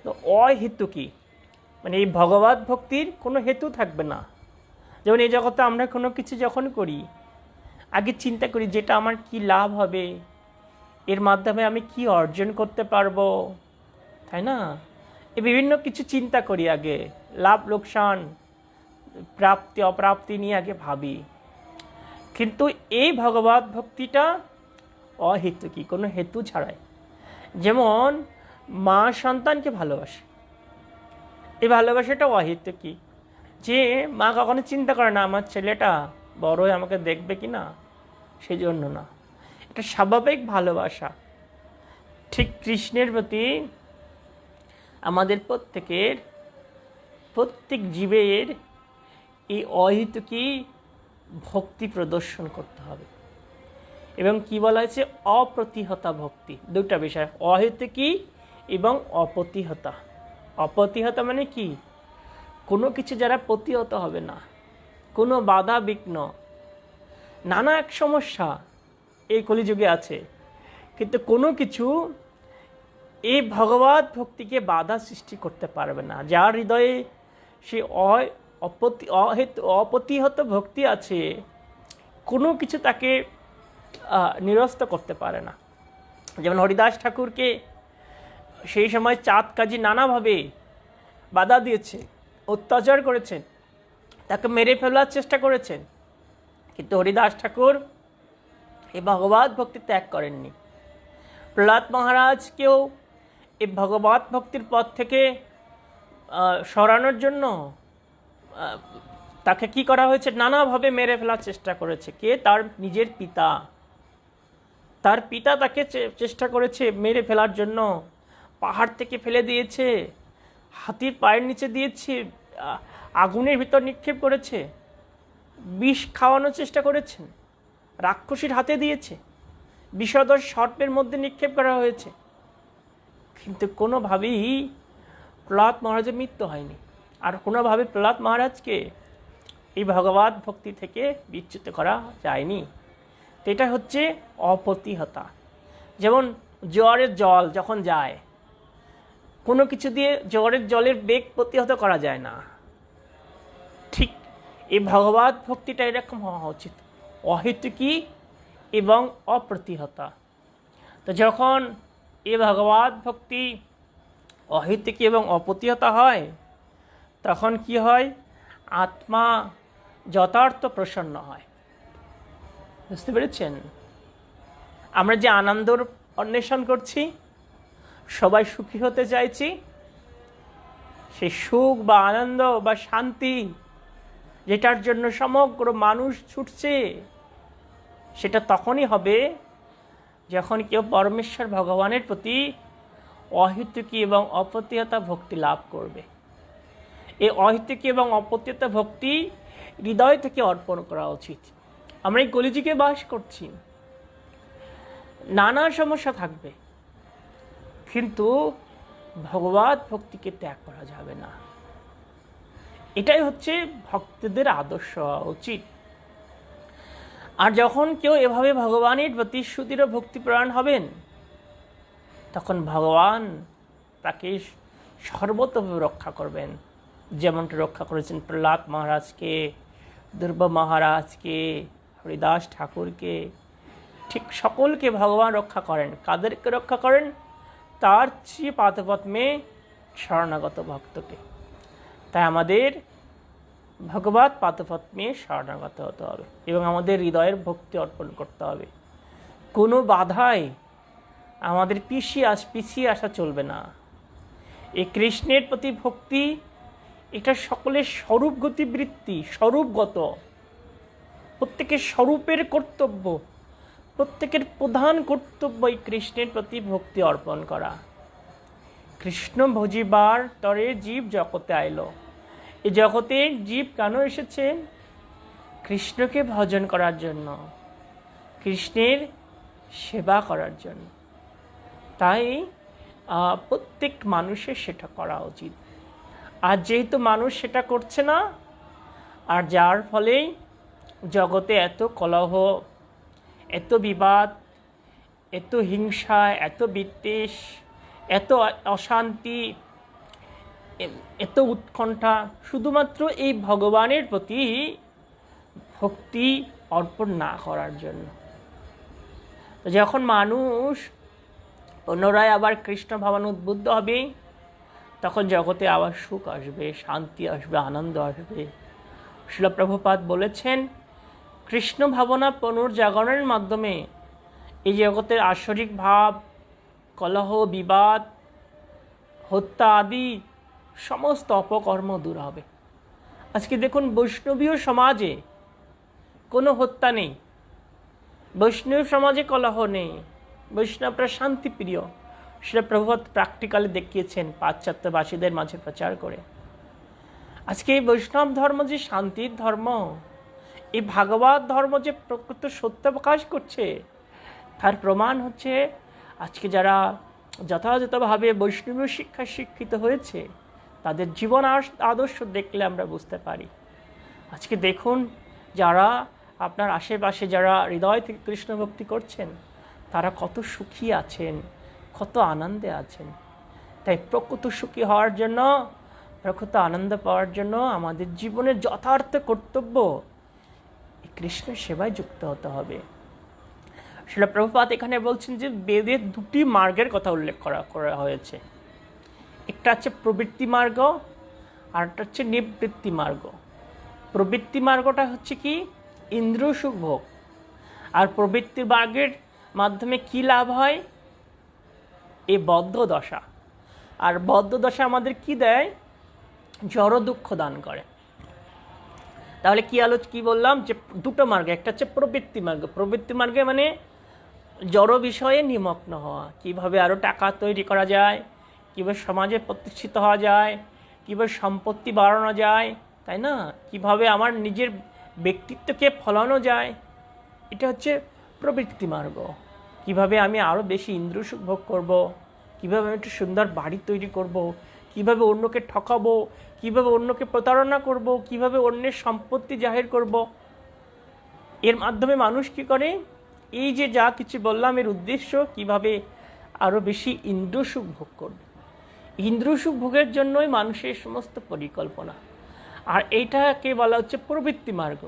তো অহেতুকী মানে এই ভগবত ভক্তির কোনো হেতু থাকবে না। যেমন এই জগতে আমরা কোনো কিছু যখন করি, আগে চিন্তা করি যেটা আমার কি লাভ হবে, এর মাধ্যমে আমি কি অর্জন করতে পারবো, তাই না? এই বিভিন্ন কিছু চিন্তা করি, আগে লাভ লোকসান, প্রাপ্তি অপ্রাপ্তি নিয়ে আগে ভাবি। কিন্তু এই ভগবত ভক্তিটা অহেতুকী, কোনো হেতু ছাড়াই। যেমন মা সন্তানকে ভালোবাসে, এই ভালোবাসাটা অহেতুকী, যে মা কখনো চিন্তা করে না আমার ছেলেটা বড় হয়ে আমাকে দেখবে কি না, সেই জন্য না, এটা স্বাভাবিক ভালোবাসা। ঠিক কৃষ্ণের প্রতি আমাদের প্রত্যেক জীবের এই অহেতুকী ভক্তি প্রদর্শন করতে হবে। এবং কি বলা হয়েছে, অপ্রতিহতা ভক্তি। দুটা বিষয়, অহেতুকী এবং অপ্রতিহতা। অপ্রতিহতা মানে কি, কোনো কিছু যারা প্রতিহত হবে না, কোনো বাধা বিঘ্ন, নানা এক সমস্যা এই কলিযুগে আছে, কিন্তু কোনো কিছু এই ভগবত ভক্তিকে বাধা সৃষ্টি করতে পারবে না। যার হৃদয়ে সে অপ্রতিহত ভক্তি আছে, কোনো কিছু তাকে নিরস্ত করতে পারে না। যেমন হরিদাস ঠাকুরকে সেই সময় চাঁদ কাজী নানাভাবে বাধা দিয়েছে, অত্যাচার করেছেন, তাকে মেরে ফেলার চেষ্টা করেছেন, কিন্তু হরিদাস ঠাকুর এই ভগবত ভক্তি ত্যাগ করেননি। প্রহ্লাদ মহারাজকেও এই ভগবত ভক্তির পথ থেকে সরানোর জন্য তাকে কি করা হয়েছে, নানাভাবে মেরে ফেলার চেষ্টা করেছে। কে? তার নিজের পিতা। তার পিতা তাকে চেষ্টা করেছে মেরে ফেলার জন্য, পাহাড় থেকে ফেলে দিয়েছে, হাতির পায়ের নিচে দিয়েছে, আগুনের ভিতর নিক্ষেপ করেছে, বিষ খাওয়ানোর চেষ্টা করেছেন, রাক্ষসীর হাতে দিয়েছে, বিষধর সর্পের মধ্যে নিক্ষেপ করা হয়েছে, কিন্তু কোনোভাবেই প্রহ্লাদ মহারাজের মৃত্যু হয়নি। আর কোনোভাবে প্রহ্লাদ মহারাজকে এই ভগবত ভক্তি থেকে বিচ্যুত করা যায়নি। তো এটা হচ্ছে অপ্রতিহতা। যেমন জোয়ারের জল যখন যায়, কোনো কিছু দিয়ে জোয়ারের জলের বেগ প্রতিহত করা যায় না, ঠিক এই ভগবত ভক্তিটা এরকম হওয়া উচিত, অহেতুকী এবং অপ্রতিহতা। তো যখন এই ভগবত ভক্তি অহেতুকী এবং অপ্রতিহতা হয়, তখন কি হয়, আত্মা যথার্থ প্রসন্ন হয়। বুঝতে পেরেছেন? আমরা যে আনন্দর অন্বেষণ করছি, সবাই সুখী হতে চাইছি, সেই সুখ বা আনন্দ বা শান্তি যেটার জন্য সমগ্র মানুষ ছুটছে, সেটা তখনই হবে যখন কেউ পরমেশ্বর ভগবানের প্রতি অহেতুকী এবং অপ্রতিহতা ভক্তি লাভ করবে। এই অহেতুকী এবং অপ্রতিহতা ভক্তি হৃদয় থেকে অর্পণ করা উচিত। আমরা এই কলিযুগে বাস করছি, নানা সমস্যা থাকবে, কিন্তু ভগবত ভক্তিকে ত্যাগ করা যাবে না। এটাই হচ্ছে ভক্তদের আদর্শ হওয়া উচিত। আর যখন কেউ এভাবে ভগবানের প্রতি সুদৃঢ় ভক্তিপরায়ণ হবেন, তখন ভগবান তাকে সর্বতভাবে রক্ষা করবেন, যেমনটা রক্ষা করেছেন প্রহ্লাদ মহারাজকে, ধ্রুব মহারাজকে, হরিদাস ঠাকুরকে, ঠিক সকলকে ভগবান রক্ষা করেন। কাদেরকে রক্ষা করেন? তার চেয়ে পাদপদ্মে শরণাগত ভক্তকে। তাই আমাদের ভগবৎ পাদপদ্মে শরণাগত হতে হবে এবং আমাদের হৃদয়ের ভক্তি অর্পণ করতে হবে। কোনো বাধায় আমাদের পিছিয়ে আসা চলবে না। এই কৃষ্ণের প্রতি ভক্তি এটা সকলের স্বরূপগতি বৃত্তি, স্বরূপগত। প্রত্যেকের স্বরূপের কর্তব্য, প্রত্যেকের প্রধান কর্তব্য এই কৃষ্ণের প্রতি ভক্তি অর্পণ করা। কৃষ্ণ ভজিবার তরে জীব জগতে আইল। এই জগতে জীব কেন এসেছে? কৃষ্ণকে ভজন করার জন্য, কৃষ্ণের সেবা করার জন্য। তাই প্রত্যেক মানুষের সেটা করা উচিত। আর যেহেতু মানুষ সেটা করছে না, আর যার ফলেই জগতে এত কলহ, এত বিবাদ, এত হিংসা, এত বিদ্বেষ, এত অশান্তি, এত উৎকণ্ঠা, শুধুমাত্র এই ভগবানের প্রতি ভক্তি অর্পণ না করার জন্য। যখন মানুষ পুনরায় আবার কৃষ্ণ ভাবনা উদ্বুদ্ধ হবে, তখন জগতে আবার সুখ আসবে, শান্তি আসবে, আনন্দ আসবে। শ্রীল প্রভুপাদ বলেছেন, কৃষ্ণ ভাবনা পুনর্জাগরণের মাধ্যমে এই জগতের আসরিক ভাব, কলহ, বিবাদ, হত্যা আদি সমস্ত অপকর্ম দূর হবে। আজকে দেখুন, বৈষ্ণবীয় সমাজে কোনো হত্যা নেই, বৈষ্ণব সমাজে কলহ নেই, বৈষ্ণবরা শান্তিপ্রিয়। সেটা প্রভুপাদ প্র্যাকটিক্যালি দেখিয়েছেন পাশ্চাত্যবাসীদের মাঝে প্রচার করে। আজকে এই বৈষ্ণব ধর্ম যে শান্তির ধর্ম, এই ভাগবত ধর্ম যে প্রকৃত সত্য প্রকাশ করছে, তার প্রমাণ হচ্ছে আজকে যারা যথাযথভাবে বৈষ্ণবীয় শিক্ষায় শিক্ষিত হয়েছে, তাদের জীবন আদর্শ দেখলে আমরা বুঝতে পারি। আজকে দেখুন, যারা আপনার আশেপাশে যারা হৃদয় থেকে কৃষ্ণ ভক্তি করছেন, তারা কত সুখী আছেন, কত আনন্দে আছেন। তাই প্রকৃত সুখী হওয়ার জন্য, প্রকৃত আনন্দ পাওয়ার জন্য আমাদের জীবনের যথার্থ কর্তব্য কৃষ্ণের সেবায় যুক্ত হতে হবে। শ্রীল প্রভুপাদ এখানে বলছেন যে বেদের দুটি মার্গের কথা উল্লেখ করা হয়েছে। একটা হচ্ছে প্রবৃত্তি মার্গ, আর একটা হচ্ছে নিবৃত্তি মার্গ। প্রবৃত্তি মার্গটা হচ্ছে কি? ইন্দ্রিয় সুখ ভোগ। আর প্রবৃত্তি মার্গের মাধ্যমে কি লাভ হয়? এই বদ্ধ দশা। আর বদ্ধ দশা আমাদের কি দেয়? জড় দুঃখ দান করে। তাহলে কি বললাম? যে দুটো মার্গ, একটা হচ্ছে প্রবৃত্তি মার্গ। প্রবৃত্তি মার্গে মানে জড় বিষয়ে নিমগ্ন হওয়া, কিভাবে আরও টাকা তৈরি করা যায়, কীভাবে সমাজে প্রতিষ্ঠিত হওয়া যায়, কীভাবে সম্পত্তি বাড়ানো যায়, তাই না? কিভাবে আমার নিজের ব্যক্তিত্বকে ফলানো যায়, এটা হচ্ছে প্রবৃত্তি মার্গ। কিভাবে আমি আরও বেশি ইন্দ্রিয় সুখ ভোগ করবো, কীভাবে আমি একটু সুন্দর বাড়ি তৈরি করব, কিভাবে অন্যকে ঠকাবো, কিভাবে অন্যকে প্রতারণা করব, কিভাবে অন্যের সম্পত্তি জাহির করব। এর মাধ্যমে মানুষ কি করে? এই যে যা কিছু বললাম, এর উদ্দেশ্য কিভাবে আরও বেশি ইন্দ্রিয় সুখ ভোগ করবে। ইন্দ্রিয় সুখ ভোগের জন্যই মানুষের সমস্ত পরিকল্পনা। আর এইটাকে বলা হচ্ছে প্রবৃত্তি মার্গ।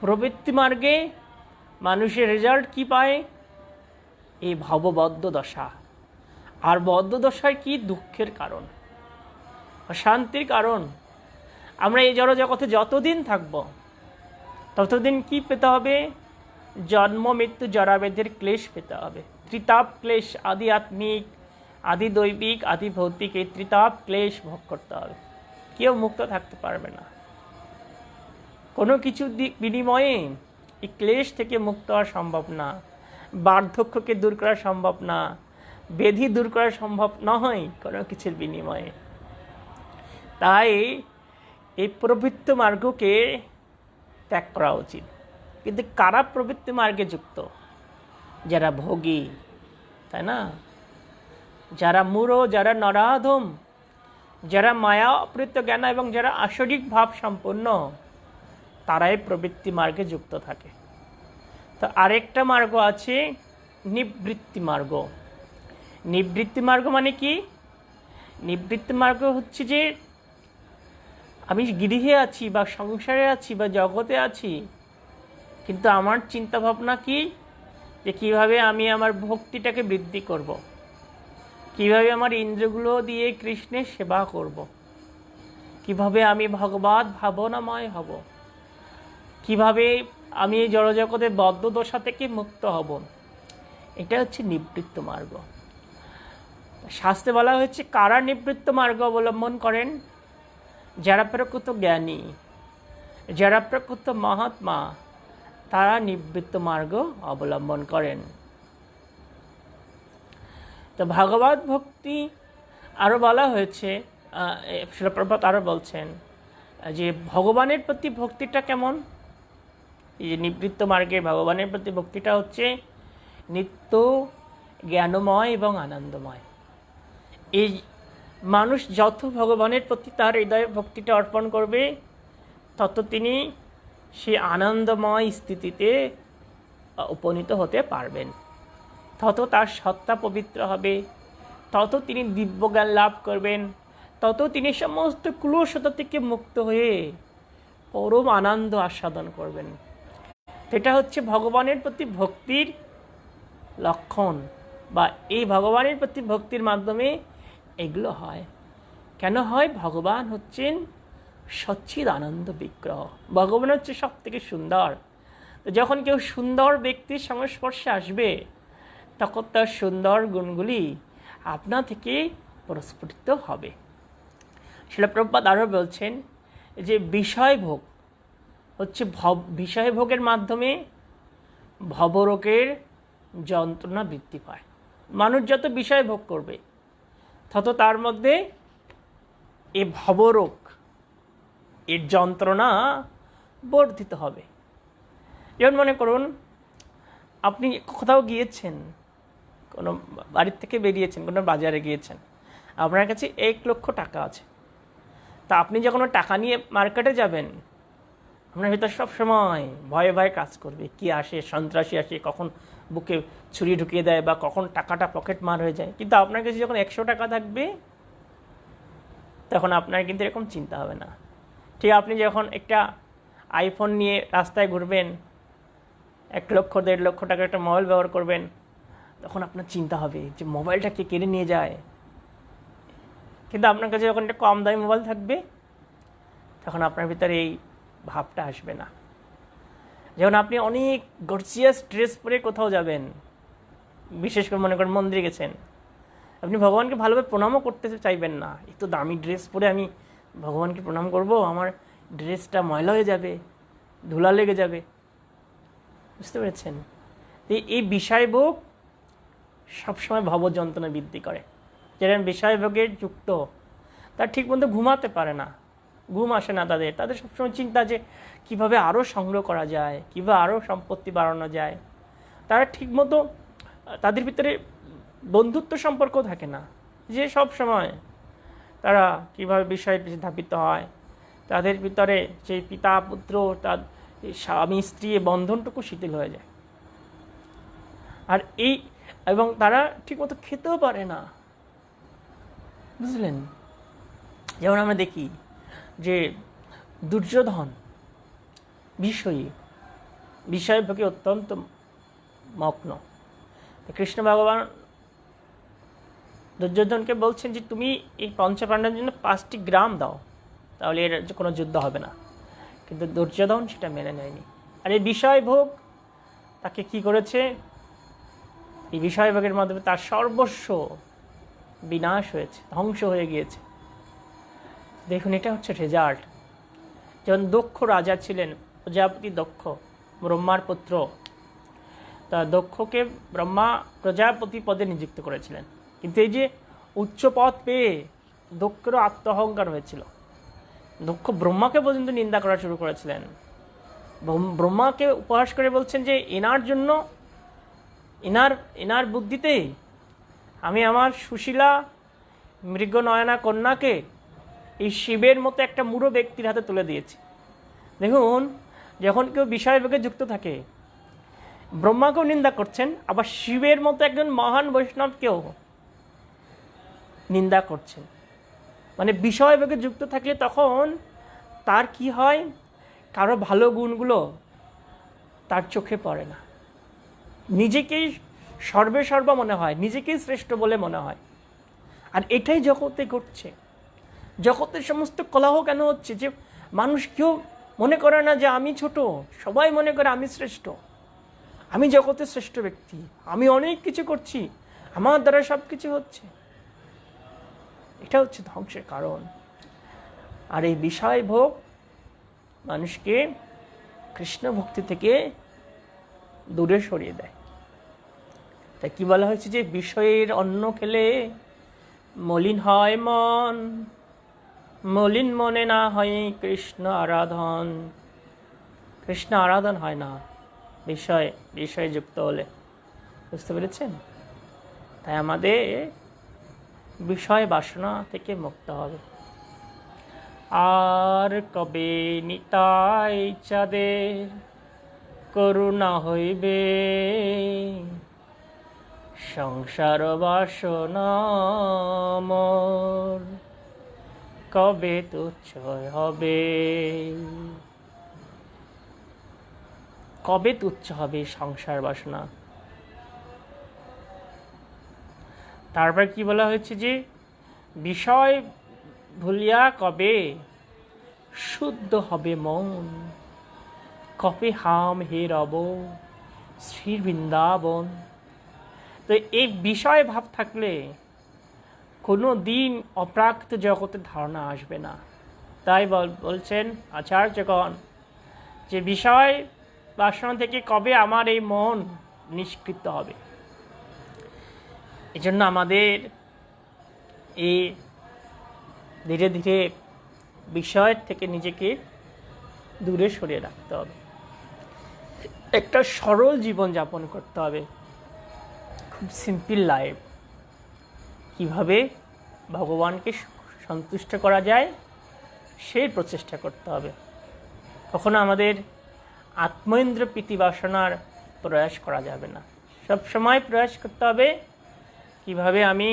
প্রবৃত্তি মার্গে মানুষের রেজাল্ট কি পায়? এই ভববদ্ধ দশা। আর বদ্ধ দশায় কি? দুঃখের কারণ, অশান্তির কারণ। আমরা এই জড় জগতে যতদিন থাকব, ততদিন কি পেতে হবে? জন্ম মৃত্যু জরাবেদের ক্লেশ পেতে হবে। ত্রিতাপ ক্লেশ, আদি আত্মিক, আদি দৈবিক, আদি ভৌতিক, এই ত্রিতাপ ক্লেশ ভোগ করতে হবে। কেউ মুক্ত থাকতে পারবে না। কোনো কিছু বিনিময়ে এই ক্লেশ থেকে মুক্ত হওয়া সম্ভব না। বার্ধক্যকে দূর করা সম্ভব না, ব্যাধি দূর করা সম্ভব নয় কোনো কিছুর বিনিময়ে। তাই এই প্রবৃত্তি মার্গকে ত্যাগ করা উচিত। কিন্তু কারা প্রবৃত্তি মার্গে যুক্ত? যারা ভোগী, তাই না? যারা মূঢ়, যারা নরাধম, যারা মায়া অপৃত জ্ঞান এবং যারা আসরিক ভাব সম্পন্ন, তারাই প্রবৃত্তি মার্গে যুক্ত থাকে। তো আরেকটা মার্গ আছে নিবৃত্তি মার্গ। নিবৃত্তি মার্গ মানে কি? নিবৃত্তি মার্গ হচ্ছে যে আমি গৃহে আছি বা সংসারে আছি বা জগতে আছি, কিন্তু আমার চিন্তা ভাবনা কি, যে কীভাবে আমি আমার ভক্তিটাকে বৃদ্ধি করব, কিভাবে আমার ইন্দ্রগুলো দিয়ে কৃষ্ণের সেবা করব, কিভাবে আমি ভগবত ভাবনাময় হব, কিভাবে আমি এই জড়জগতের বদ্ধদশা থেকে মুক্ত হব। এটা হচ্ছে নিবৃত্ত মার্গ। শাস্ত্রে বলা হয়েছে কারা নিবৃত্ত মার্গ অবলম্বন করেন? যারা প্রকৃত জ্ঞানী, যারা প্রকৃত মহাত্মা, তারা নিবৃত্ত মার্গ অবলম্বন করেন। তো ভগবত ভক্তি আরও বলা হয়েছে, শিল প্রভুপাদ আরও বলছেন যে ভগবানের প্রতি ভক্তিটা কেমন। এই যে নিবৃত্ত মার্গে ভগবানের প্রতি ভক্তিটা হচ্ছে নিত্য জ্ঞানময় এবং আনন্দময়। এই মানুষ যত ভগবানের প্রতি তার হৃদয়ে ভক্তিটা অর্পণ করবে, তত তিনি সে আনন্দময় স্থিতিতে উপনীত হতে পারবেন, তত তার সত্তা পবিত্র হবে, তত তিনি দিব্যজ্ঞান লাভ করবেন, তত তিনি সমস্ত ক্লেশতা থেকে মুক্ত হয়ে পরম আনন্দ আস্বাদন করবেন। এটা হচ্ছে ভগবানের প্রতি ভক্তির লক্ষণ, বা এই ভগবানের প্রতি ভক্তির মাধ্যমে এগুলো হয়। কেন হয়? ভগবান হচ্ছেন সচ্চিদ আনন্দ বিগ্রহ, ভগবান হচ্ছে সব থেকে সুন্দর। তো যখন কেউ সুন্দর ব্যক্তির সংস্পর্শে আসবে, তখন তার সুন্দর গুণগুলি আপনা থেকে প্রস্ফুটিত হবে। শিল প্রভুপাদ আরও বলছেন যে বিষয়ভোগ হচ্ছে বিষয়ভোগের মাধ্যমে ভবরোগের যন্ত্রণা বৃদ্ধি পায়। মানুষ যত বিষয় ভোগ করবে, তত তার মধ্যে এই ভবরোগ, এর যন্ত্রণা বর্ধিত হবে। যেমন মনে করুন, আপনি কোথাও গিয়েছেন, কোনো বাড়ির থেকে বেরিয়েছেন, কোনো বাজারে গিয়েছেন, আপনার কাছে 1 লক্ষ টাকা আছে। তা আপনি যখন টাকা নিয়ে মার্কেটে যাবেন, আপনার ভিতর সবসময় ভয়ে ভয়ে কাজ করবে, কি আসে, সন্ত্রাসী আসে, কখন বুকে ছুরি ঢুকিয়ে দেয়, বা কখন টাকাটা পকেট মার হয়ে যায়। কিন্তু আপনার কাছে যখন 100 টাকা থাকবে, তখন আপনার কিন্তু এরকম চিন্তা হবে না। ঠিক আপনি যখন একটা আইফোন নিয়ে রাস্তায় ঘুরবেন, 1 লক্ষ 1.5 লক্ষ টাকার একটা মোবাইল ব্যবহার করবেন, তখন আপনার চিন্তা হবে যে মোবাইলটা কে কেড়ে নিয়ে যায়। কিন্তু আপনার কাছে যখন একটা কম দামি মোবাইল থাকবে, তখন আপনার ভিতরে এই ভাবটা আসবে না। যেমন আপনি অনেক গর্জিয়াস ড্রেস পরে কোথাও যাবেন, বিশেষ করে মনে করেন মন্দিরে গেছেন, আপনি ভগবানকে ভালোভাবে প্রণামও করতে চাইবেন না। এত দামি ড্রেস পরে আমি ভগবানকে প্রণাম করব, আমার ড্রেসটা ময়লা হয়ে যাবে, ধুলা লেগে যাবে। বুঝতে পেরেছেন? এই বিষয়ভোগ সবসময় ভবযন্ত্রণা বৃদ্ধি করে। যারা বিষয়ভোগের যুক্ত, তারা ঠিকমতো ঘুমাতে পারে না, ঘুম আসে না তাদের। তাদের সবসময় চিন্তা যে কীভাবে আরও সংগ্রহ করা যায়, কীভাবে আরও সম্পত্তি বাড়ানো যায়। তারা ঠিকমতো, তাদের ভিতরে বন্ধুত্ব সম্পর্ক থাকে না, যে সব সময় তারা কীভাবে বিষয়ের পিছনে ধাবিত হয়। তাদের ভিতরে সেই পিতা পুত্র, তার স্বামী স্ত্রী বন্ধনটুকু শিথিল হয়ে যায়। আর এবং তারা ঠিকমতো খেতেও পারে না। বুঝলেন? যেমন আমরা দেখি যে দুর্যোধন বিষয়ভোগে অত্যন্ত মগ্ন। কৃষ্ণ ভগবান দুর্যোধনকে বলছেন যে তুমি এই পঞ্চপাণ্ডবের জন্য 5টি গ্রাম দাও, তাহলে এর কোনো যুদ্ধ হবে না। কিন্তু দুর্যোধন সেটা মেনে নেয়নি। আর এই বিষয়ভোগ তাকে কি করেছে? এই বিষয়ভোগের মাধ্যমে তার সর্বস্ব বিনাশ হয়েছে, ধ্বংস হয়ে গিয়েছে। দেখুন, এটা হচ্ছে রেজাল্ট। যেমন দক্ষ রাজা ছিলেন, প্রজাপতি দক্ষ, ব্রহ্মার পুত্র। তা দক্ষকে ব্রহ্মা প্রজাপতি পদে নিযুক্ত করেছিলেন। কিন্তু এই যে উচ্চ পদ পেয়ে দক্ষেরও আত্ম অহংকার হয়েছিল। দক্ষ ব্রহ্মাকে পর্যন্ত নিন্দা করা শুরু করেছিলেন। ব্রহ্মাকে উপহাস করে বলছেন যে এনার জন্য, এনার বুদ্ধিতে আমি আমার সুশীলা মৃগনয়না কন্যাকে এই শিবের মতো একটা মূঢ় ব্যক্তির হাতে তুলে দিয়েছি। দেখুন, যখন কেউ বিষয়ভোগে যুক্ত থাকে, ব্রহ্মাকেও নিন্দা করছেন, আবার শিবের মতো একজন মহান বৈষ্ণবকেও নিন্দা করছেন। মানে বিষয়ভোগে যুক্ত থাকলে তখন তার কি হয়, কারো ভালো গুণগুলো তার চোখে পড়ে না, নিজেকেই সর্বেসর্বা মনে হয়, নিজেকেই শ্রেষ্ঠ বলে মনে হয়। আর এটাই জগতে ঘটছে। জগতের সমস্ত কলহ কেন হচ্ছে? যে মানুষ কেউ মনে করে না যে আমি ছোট, সবাই মনে করে আমি শ্রেষ্ঠ, আমি জগতের শ্রেষ্ঠ ব্যক্তি, আমি অনেক কিছু করছি, আমার দ্বারা সব কিছু হচ্ছে। এটা হচ্ছে ধ্বংসের কারণ। আর এই বিষয় ভোগ মানুষকে কৃষ্ণ ভক্তি থেকে দূরে সরিয়ে দেয়। তাই কি বলা হয়েছে যে বিষয়ের অন্ন খেলে মলিন হয় মন, মলিন মনে না হয় কৃষ্ণ আরাধন। কৃষ্ণ আরাধন হয় না বিষয়ে যুক্ত হলে। বুঝতে পেরেছেন? তাই আমাদের বিষয় বাসনা থেকে মুক্ত হবে। আর কবে নিতাই চাঁদের করুণা হইবে, সংসার বাসনা মোর কবে তুচ্ছ হবে। কবে তুচ্ছ হবে সংসার বাসনা? তারপর কি বলা হয়েছে যে বিষয় ভুলিয়া কবে শুদ্ধ হবে মন, কবে হাম হে রব শ্রী বৃন্দাবন। তো এই বিষয় ভাব থাকলে কোনো দিন অপ্রাকৃত জগতের ধারণা আসবে না। তাই বলছেন আচার্যগণ যে বিষয় বাসনা থেকে কবে আমার এই মন নিষ্কৃত হবে। এই জন্য আমাদের এই ধীরে ধীরে বিষয়ের থেকে নিজেকে দূরে সরিয়ে রাখতে হবে, একটা সরল জীবন যাপন করতে হবে, খুব সিম্পল লাইফ। কিভাবে ভগবানকে সন্তুষ্ট করা যায় সেই প্রচেষ্টা করতে হবে। কখনো আমাদের আত্মেন্দ্র প্রীতি বাসনার প্রয়াস করা যাবে না। সব সময় প্রয়াস করতে হবে কিভাবে আমি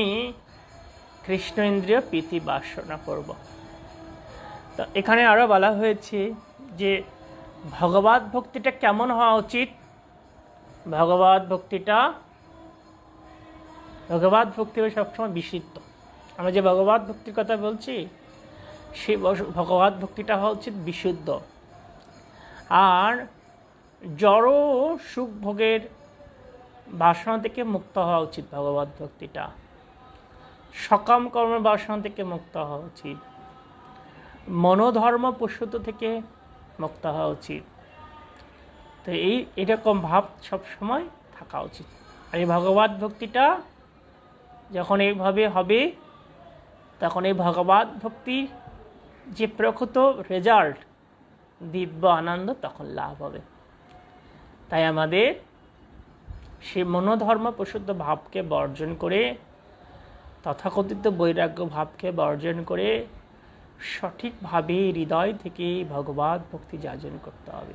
কৃষ্ণ ইন্দ্রিয় প্রীতি বাসনা করব। তো এখানে আরও বলা হয়েছে যে ভগবত ভক্তিটা কেমন হওয়া উচিত। ভগবত ভক্তি সবসময় বিশুদ্ধ। আমরা যে ভগবত ভক্তির কথা বলছি সেই ভগবত ভক্তিটা হওয়া উচিত বিশুদ্ধ। আর জড় সুখ ভোগের বাসনা থেকে মুক্ত হওয়া উচিত ভগবত ভক্তিটা। সকাম কর্মের বাসনা থেকে মুক্ত হওয়া উচিত। মনোধর্ম পশুত্ব থেকে মুক্ত হওয়া উচিত। তো এরকম ভাব সবসময় থাকা উচিত। আর এই ভগবত ভক্তিটা যখন এইভাবে হবে তখন এই ভগবত ভক্তির যে প্রকৃত রেজাল্ট, দিব্য আনন্দ তখন লাভ হবে। তাই আমাদের সেই মনোধর্ম প্রশুদ্ধ ভাবকে বর্জন করে, তথাকথিত বৈরাগ্য ভাবকে বর্জন করে সঠিকভাবে হৃদয় থেকে ভগবত ভক্তি যাজন করতে হবে।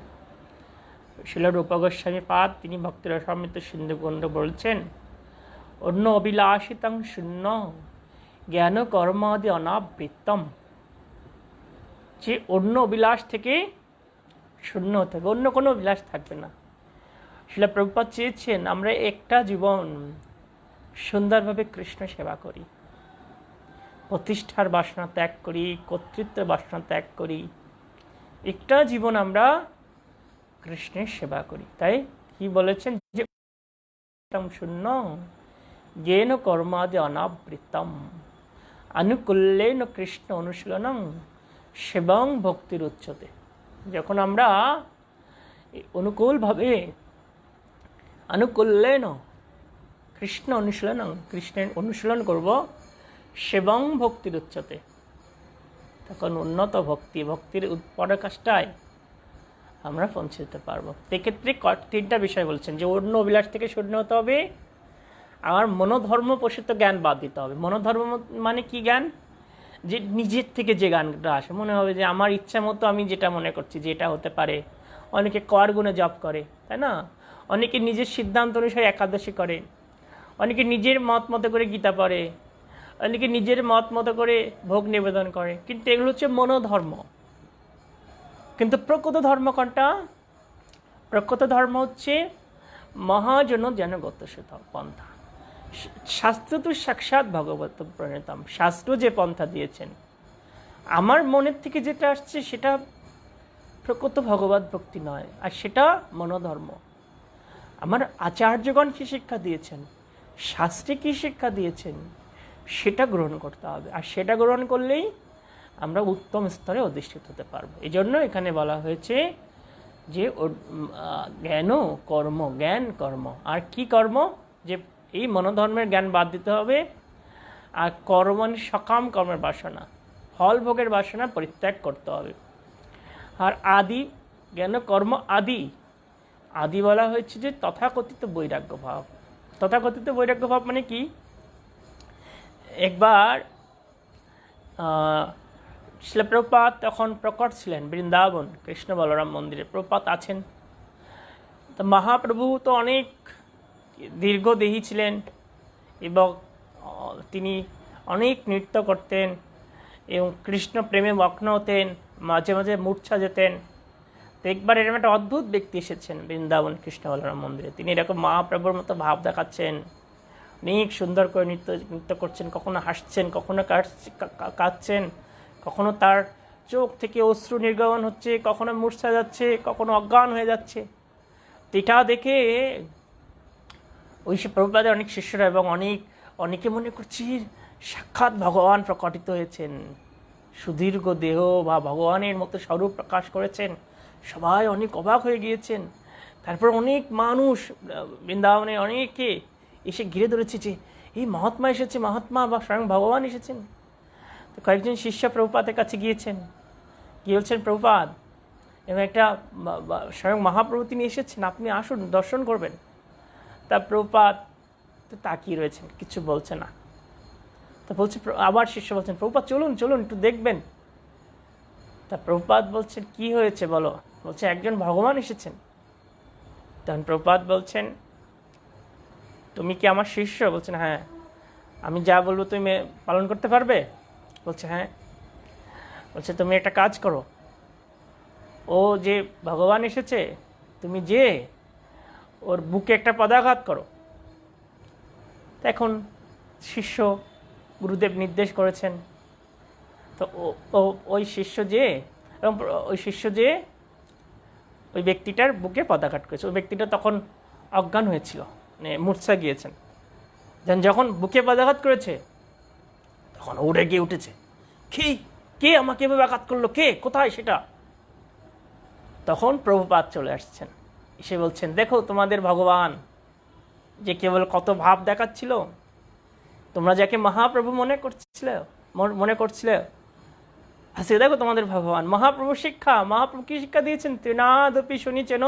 শিল রূপ গোস্বামী পাদ তিনি ভক্তিরসামৃত সিন্ধুকুণ্ড বলছেন, অন্য অভিলাষিতং শূন্য জ্ঞান কর্মাদি অনাবৃত্তম। যে অন্য অভিলাষ থেকে শূন্য হতে হবে, অন্য কোনো অভিলাষ থাকবে না। শিল প্রভুপাদ চেয়েছেন আমরা একটা জীবন সুন্দরভাবে কৃষ্ণ সেবা করি, প্রতিষ্ঠার বাসনা ত্যাগ করি, কর্তৃত্বের বাসনা ত্যাগ করি, একটা জীবন আমরা কৃষ্ণের সেবা করি। তাই কি বলেছেন যে শূন্য জ্ঞান কর্মাদি অনাবৃত্তম আনুকূল্যেন কৃষ্ণ অনুশীলনং সেবং ভক্তির উচ্চতে। যখন আমরা অনুকূলভাবে আনুকূল্যেন কৃষ্ণ অনুশীলনং কৃষ্ণের অনুশীলন করব, সেবং ভক্তির উচ্চতে, তখন উন্নত ভক্তির পরাকাষ্ঠায় আমরা পৌঁছে যেতে পারবো। এক্ষেত্রে তিনটা বিষয় বলছেন যে অন্য অভিলাষ থেকে শূন্য হতে হবে, আর মনোধর্ম পোষিত জ্ঞান বাদ দিতে হবে। মনোধর্ম মানে কি জ্ঞান? যে নিজের থেকে যে জ্ঞানটা আসে, মনে হবে যে আমার ইচ্ছা মতো আমি যেটা মনে করছি যেটা হতে পারে। অনেকে কর গুণে জপ করে, তাই না? অনেকে নিজের সিদ্ধান্ত অনুসারে একাদশী করে, অনেকে নিজের মত মতো করে গীতা পড়ে, অনেকে নিজের মত মতো করে ভোগ নিবেদন করে। কিন্তু এগুলো হচ্ছে মনোধর্ম। কিন্তু প্রকৃত ধর্ম কোনটা? প্রকৃত ধর্ম হচ্ছে মহাজন জনগত পন্থা। শাস্ত্র তো সাক্ষাৎ ভগবত প্রণীতম, শাস্ত্র যে পন্থা দিয়েছেন, আমার মনের থেকে যেটা আসছে সেটা প্রকৃত ভগবত ভক্তি নয়, আর সেটা মনোধর্ম। আমার আচার্যগণ কি শিক্ষা দিয়েছেন, শাস্ত্রে কি শিক্ষা দিয়েছেন, সেটা গ্রহণ করতে হবে। আর সেটা গ্রহণ করলেই আমরা উত্তম স্তরে অধিষ্ঠিত হতে পারবো। এই জন্য এখানে বলা হয়েছে যে জ্ঞান কর্ম, জ্ঞান কর্ম। আর কি কর্ম? যে এই মনোধর্মের জ্ঞান বাদ দিতে হবে, আর কর্ম সকাম কর্মের বাসনা, ফল ভোগের বাসনা পরিত্যাগ করতে হবে। আর আদি জ্ঞান কর্ম আদি, আদি বলা হয়েছে যে তথাকথিত বৈরাগ্য ভাব। তথাকথিত বৈরাগ্য ভাব মানে কি? একবার শিল প্রভুপাদ তখন প্রকট ছিলেন বৃন্দাবন কৃষ্ণ বলরাম মন্দিরে। প্রভুপাদ আছেন, তো মহাপ্রভু তো অনেক দীর্ঘদেহী ছিলেন এবং তিনি অনেক নৃত্য করতেন এবং কৃষ্ণ প্রেমে মগ্ন হতেন, মাঝে মাঝে মূর্ছা যেতেন। তো একবার এরকম একটা অদ্ভুত ব্যক্তি এসেছেন বৃন্দাবন কৃষ্ণ বলরাম মন্দিরে। তিনি এরকম মহাপ্রভুর মতো ভাব দেখাচ্ছেন, অনেক সুন্দর করে নৃত্য করছেন, কখনো হাসছেন, কখনো কাঁদছেন, কখনো তার চোখ থেকে অশ্রু নির্গমন হচ্ছে, কখনো মূর্ছা যাচ্ছে, কখনো অজ্ঞান হয়ে যাচ্ছে। তো এটা দেখে ওই সে প্রভুপাদের অনেক শিষ্যরা এবং অনেকে মনে করছে সাক্ষাৎ ভগবান প্রকটিত হয়েছেন, সুদীর্ঘ দেহ বা ভগবানের মতো স্বরূপ প্রকাশ করেছেন। সবাই অনেক অবাক হয়ে গিয়েছেন। তারপর অনেক মানুষ বৃন্দাবনে অনেকে এসে ঘিরে ধরেছে যে এই মহাত্মা এসেছে, মহাত্মা বা স্বয়ং ভগবান এসেছেন। তো কয়েকজন শিষ্য প্রভুপাদের কাছে গিয়েছেন, গিয়ে বলছেন প্রভুপাদ এবং একটা স্বয়ং মহাপ্রভু তিনি এসেছেন, আপনি আসুন দর্শন করবেন। তা প্রভুপাদ তো তাকিয়ে রয়েছেন, কিছু বলছে না। তা বলছে, আবার শিষ্য বলছেন প্রভুপাদ চলুন চলুন একটু দেখবেন। তা প্রভুপাদ বলছেন কি হয়েছে বলো? বলছে একজন ভগবান এসেছেন। তখন প্রভুপাদ বলছেন তুমি কি আমার শিষ্য? বলছেন হ্যাঁ। আমি যা বলবো তুমি পালন করতে পারবে? বলছে হ্যাঁ। বলছে তুমি একটা কাজ করো, ও যে ভগবান এসেছে তুমি যে ওর বুকে একটা পদাঘাত করো। এখন শিষ্য গুরুদেব নির্দেশ করেছেন। তো ওই শিষ্য যে ওই ব্যক্তিটার বুকে পদাঘাত করেছে। ওই ব্যক্তিটা তখন অজ্ঞান হয়েছিল, মানে মূর্ছা গিয়েছেন। যখন বুকে পদাঘাত করেছে তখন উড়ে গিয়ে উঠেছে, কে আমাকে এভাবে আঘাত করলো, কে, কোথায় সেটা? তখন প্রভুপাদ চলে আসছেন, এসে বলছেন দেখো তোমাদের ভগবান যে কেবল কত ভাব দেখাচ্ছিল, তোমরা যাকে মহাপ্রভু মনে করছিলে আজকে দেখো তোমাদের ভগবান। মহাপ্রভু কি শিক্ষা দিয়েছেন? তৃণাদপি শুনিছেন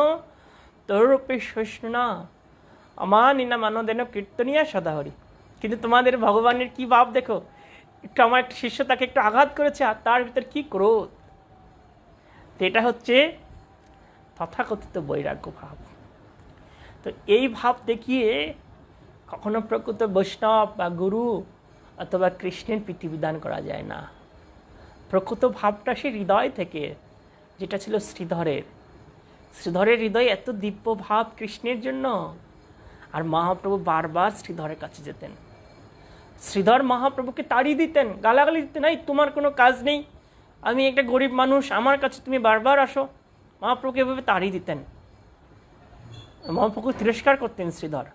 তরূপি সহিষ্ণুনা অমানিনা মানদেন কীর্তনিয়া সদাহরি। কিন্তু তোমাদের ভগবানের কি ভাব দেখো, একটু আমার একটা শিষ্য তাকে একটু আঘাত করেছে আর তার ভিতর কি ক্রোধ। তো এটা হচ্ছে তথাকথিত বৈরাগ্য ভাব। তো এই ভাব দেখিয়ে কখনো প্রকৃত বৈষ্ণব বা গুরু অথবা কৃষ্ণের প্রীতিবিধান করা যায় না। প্রকৃত ভাবটা সে হৃদয় থেকে, যেটা ছিল শ্রীধরের হৃদয়ে এত দিব্য ভাব কৃষ্ণের জন্য। আর মহাপ্রভু বারবার শ্রীধরের কাছে যেতেন, শ্রীধর মহাপ্রভুকে তাড়িয়ে দিতেন, গালাগালি দিতেন, এই তোমার কোনো কাজ নেই, আমি একটা গরিব মানুষ, আমার কাছে তুমি বারবার আসো। মহাপ্রভুকে এভাবে তাড়িয়ে দিতেন, মহাপ্রভু তিরস্কার করতেন শ্রীধর।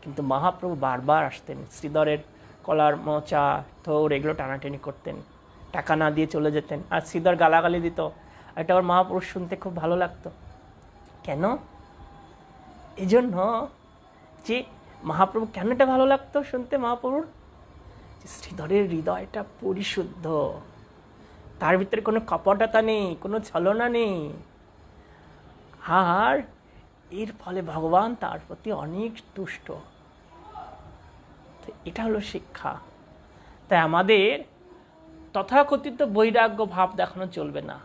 কিন্তু মহাপ্রভু বারবার আসতেন, শ্রীধরের কলার মোচা থৌর এগুলো টানাটানি করতেন, টাকা না দিয়ে চলে যেতেন। আর শ্রীধর গালাগালি দিত, এটা আবার মহাপুরুষ শুনতে খুব ভালো লাগতো। কেন? এই জন্য যে মহাপ্রভু কেন এটা ভালো লাগতো শুনতে মহাপ্রভুর? শ্রীধরের হৃদয়টা পরিশুদ্ধ, তার ভিতরে কোনো কপটতা নেই, কোনো ছলনা নেই। আর এর ফলে ভগবান তার প্রতি অনেক তুষ্ট। এটা হলো শিক্ষা। তাই আমাদের তথাকথিত বৈরাগ্য ভাব দেখানো চলবে না,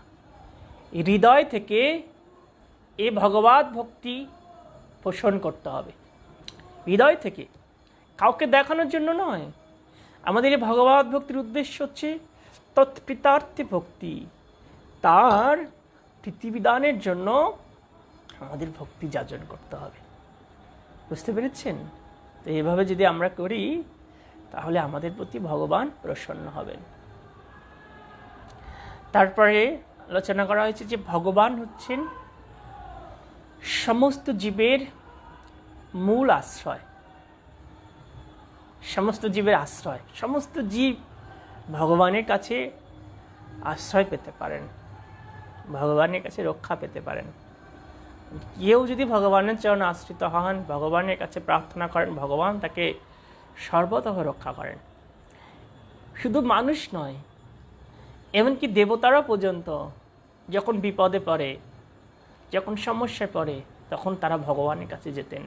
হৃদয় থেকে এ ভগবত ভক্তি পোষণ করতে হবে, হৃদয় থেকে, কাউকে দেখানোর জন্য নয়। আমাদের এই ভগবত ভক্তির উদ্দেশ্য হচ্ছে তৎকৃতার্থে ভক্তি, তার প্রীতিবিধানের জন্য আমাদের ভক্তি যাজন করতে হবে। বুঝতে পেরেছেন? তো এইভাবে যদি আমরা করি তাহলে আমাদের প্রতি ভগবান প্রসন্ন হবেন। তারপরে আলোচনা করা হয়েছে যে ভগবান হচ্ছেন সমস্ত জীবের মূল আশ্রয়, সমস্ত জীবের আশ্রয়। সমস্ত জীব ভগবানের কাছে আশ্রয় পেতে পারেন, ভগবানের কাছে রক্ষা পেতে পারেন। কেউ যদি ভগবানের চরণে আশ্রিত হন, ভগবানের কাছে প্রার্থনা করেন, ভগবান তাকে সর্বতঃ রক্ষা করেন। শুধু মানুষ নয়, এমনকি দেবতারা পর্যন্ত যখন বিপদে পড়ে, যখন সমস্যায় পড়ে, তখন তারা ভগবানের কাছে যেতেন।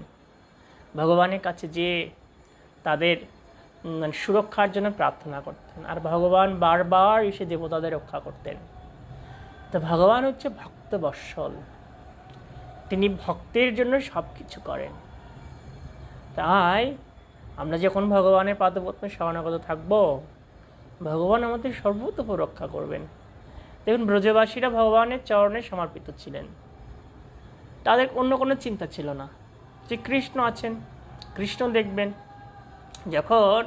ভগবানের কাছে যেয়ে তাদের সুরক্ষার জন্য প্রার্থনা করতেন, আর ভগবান বারবার এসে দেবতাদের রক্ষা করতেন। তো ভগবান হচ্ছে ভক্তবৎসল, তিনি ভক্তের জন্য সব কিছু করেন। তাই আমরা যখন ভগবানের পাদপদ্মে শরণাগত থাকব, ভগবান আমাদের সর্বতোপ রক্ষা করবেন। দেখুন, ব্রজবাসীরা ভগবানের চরণে সমর্পিত ছিলেন, তাদের অন্য কোনো চিন্তা ছিল না যে কৃষ্ণ আছেন, কৃষ্ণ দেখবেন। যখন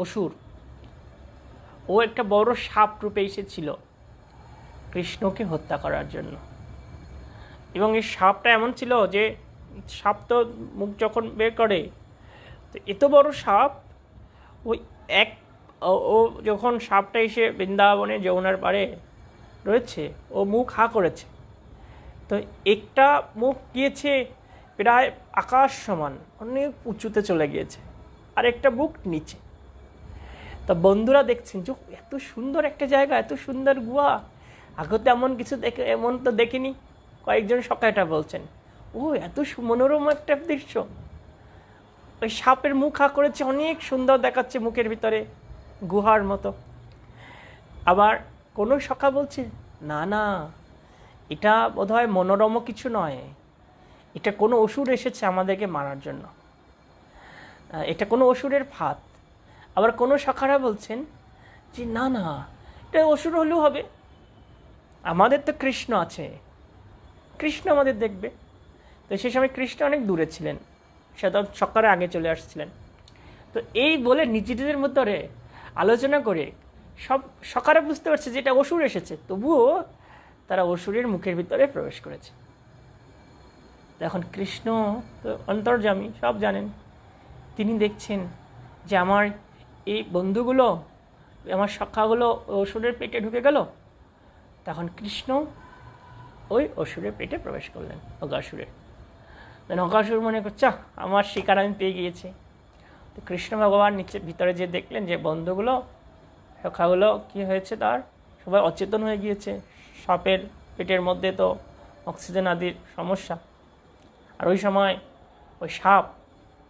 অসুর ও একটা বড় সাপ রূপে এসেছিল কৃষ্ণকে হত্যা করার জন্য, এবং এই সাপটা এমন ছিল যে সাপ তো মুখ যখন বের করে, তো এত বড় সাপ, ওই ও যখন সাপটা এসে বৃন্দাবনে যমুনার পাড়ে রয়েছে, ও মুখ হা করেছে, তো একটা মুখ গিয়েছে প্রায় আকাশ সমান, অনেক উঁচুতে চলে গিয়েছে, আর একটা মুখ নিচে। তা বন্ধুরা দেখছেন যে এত সুন্দর একটা জায়গা, এত সুন্দর গুহা, আগে তো এমন কিছু এমন তো দেখিনি। কয়েকজন সকালটা বলছেন, ও এত মনোরম একটা দৃশ্য, ওই সাপের মুখ হা করেছে, অনেক সুন্দর দেখাচ্ছে মুখের ভিতরে গুহার মতো। আবার কোনো সখা বলছে, না না, এটা বোধহয় মনোরম কিছু নয়, এটা কোনো অসুর এসেছে আমাদেরকে মারার জন্য, এটা কোনো অসুরের ফাঁদ। আবার কোনো সখারা বলছেন যে না না, এটা অসুর হলেও হবে, আমাদের তো কৃষ্ণ আছে, কৃষ্ণ আমাদের দেখবে। তো সেই সময় কৃষ্ণ অনেক দূরে ছিলেন, সেটা সকালে আগে চলে আসছিলেন। তো এই বলে নিজেদের মধ্যে আলোচনা করে সব সকালে বুঝতে পারছে যে এটা অসুর এসেছে, তবুও তারা অসুরের মুখের ভিতরে প্রবেশ করেছে। এখন কৃষ্ণ তো অন্তর্যামী, সব জানেন, তিনি দেখছেন যে আমার এই বন্ধুগুলো, আমার সখাগুলো অসুরের পেটে ঢুকে গেল। তখন কৃষ্ণ ওই অসুরের পেটে প্রবেশ করলেন, অগাসুরের। অগাসুর মনে করছে আমার শিকার আমি পেয়ে গিয়েছি। তো কৃষ্ণ ভগবান নিচে ভিতরে যে দেখলেন যে বন্ধুগুলো, সখাগুলো কি হয়েছে, তার সবাই অচেতন হয়ে গিয়েছে। সাপের পেটের মধ্যে তো অক্সিজেন আদির সমস্যা, আর ওই সময় ওই সাপ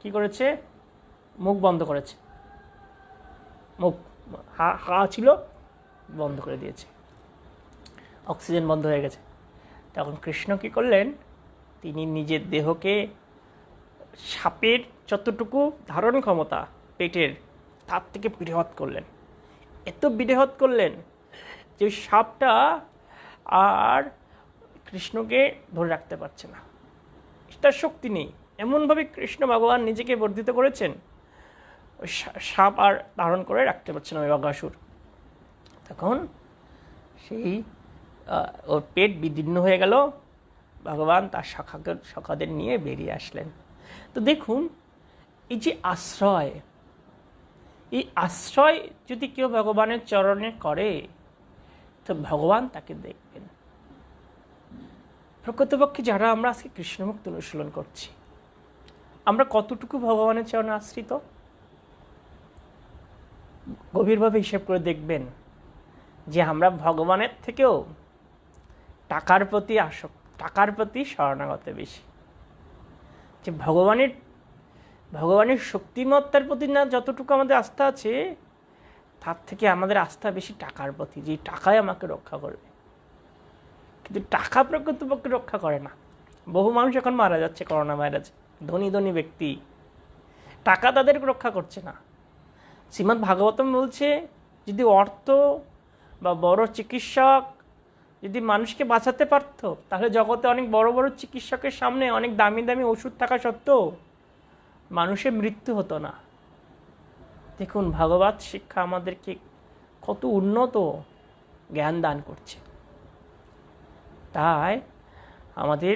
কি করেছে, মুখ বন্ধ করেছে, মুখ হা ছিল বন্ধ করে দিয়েছে, অক্সিজেন বন্ধ হয়ে গেছে। তখন কৃষ্ণ কি করলেন, তিনি নিজের দেহকে সাপের যতটুকু ধারণ ক্ষমতা পেটের, তার থেকে বৃহৎ করলেন। এত বৃহৎ করলেন যে সাপটা আর কৃষ্ণকে ধরে রাখতে পারছে না, তার শক্তি নেই। এমনভাবে কৃষ্ণ ভগবান নিজেকে বর্ধিত করেছেন, ওই সাপ আর ধারণ করে রাখতে পারছে না ওই অগাসুর। তখন সেই ওর পেট বিদীর্ণ হয়ে গেল, ভগবান তার সখাদের নিয়ে বেরিয়ে আসলেন। তো দেখুন, এই যে আশ্রয়, এই আশ্রয় যদি কেউ ভগবানের চরণে করে, তো ভগবান তাকে দেখবেন। প্রকৃতপক্ষে যারা আমরা আজকে কৃষ্ণভক্তি অনুশীলন করছি, আমরা কতটুকু ভগবানের চরণে আশ্রিত, গভীরভাবে হিসেব করে দেখবেন যে আমরা ভগবানের থেকেও টাকার প্রতি শরণাগত বেশি। যে ভগবানের শক্তিমত্তার প্রতি না যতটুকু আমাদের আস্থা আছে, তার থেকে আমাদের আস্থা বেশি টাকার প্রতি, যে টাকায় আমাকে রক্ষা করবে। কিন্তু টাকা প্রকৃতপক্ষে রক্ষা করে না। বহু মানুষ এখন মারা যাচ্ছে করোনা ভাইরাসে, ধনী ধনী ব্যক্তি, টাকা তাদের রক্ষা করছে না। শ্রীমদ্ ভাগবতম বলছে, যদি অর্থ বা বড় চিকিৎসক যদি মানুষকে বাঁচাতে পারত, তাহলে জগতে অনেক বড় বড় চিকিৎসকের সামনে অনেক দামি দামি ওষুধ থাকা সত্ত্বেও মানুষের মৃত্যু হতো না। দেখুন ভাগবত শিক্ষা আমাদেরকে কত উন্নত জ্ঞান দান করছে। তাই আমাদের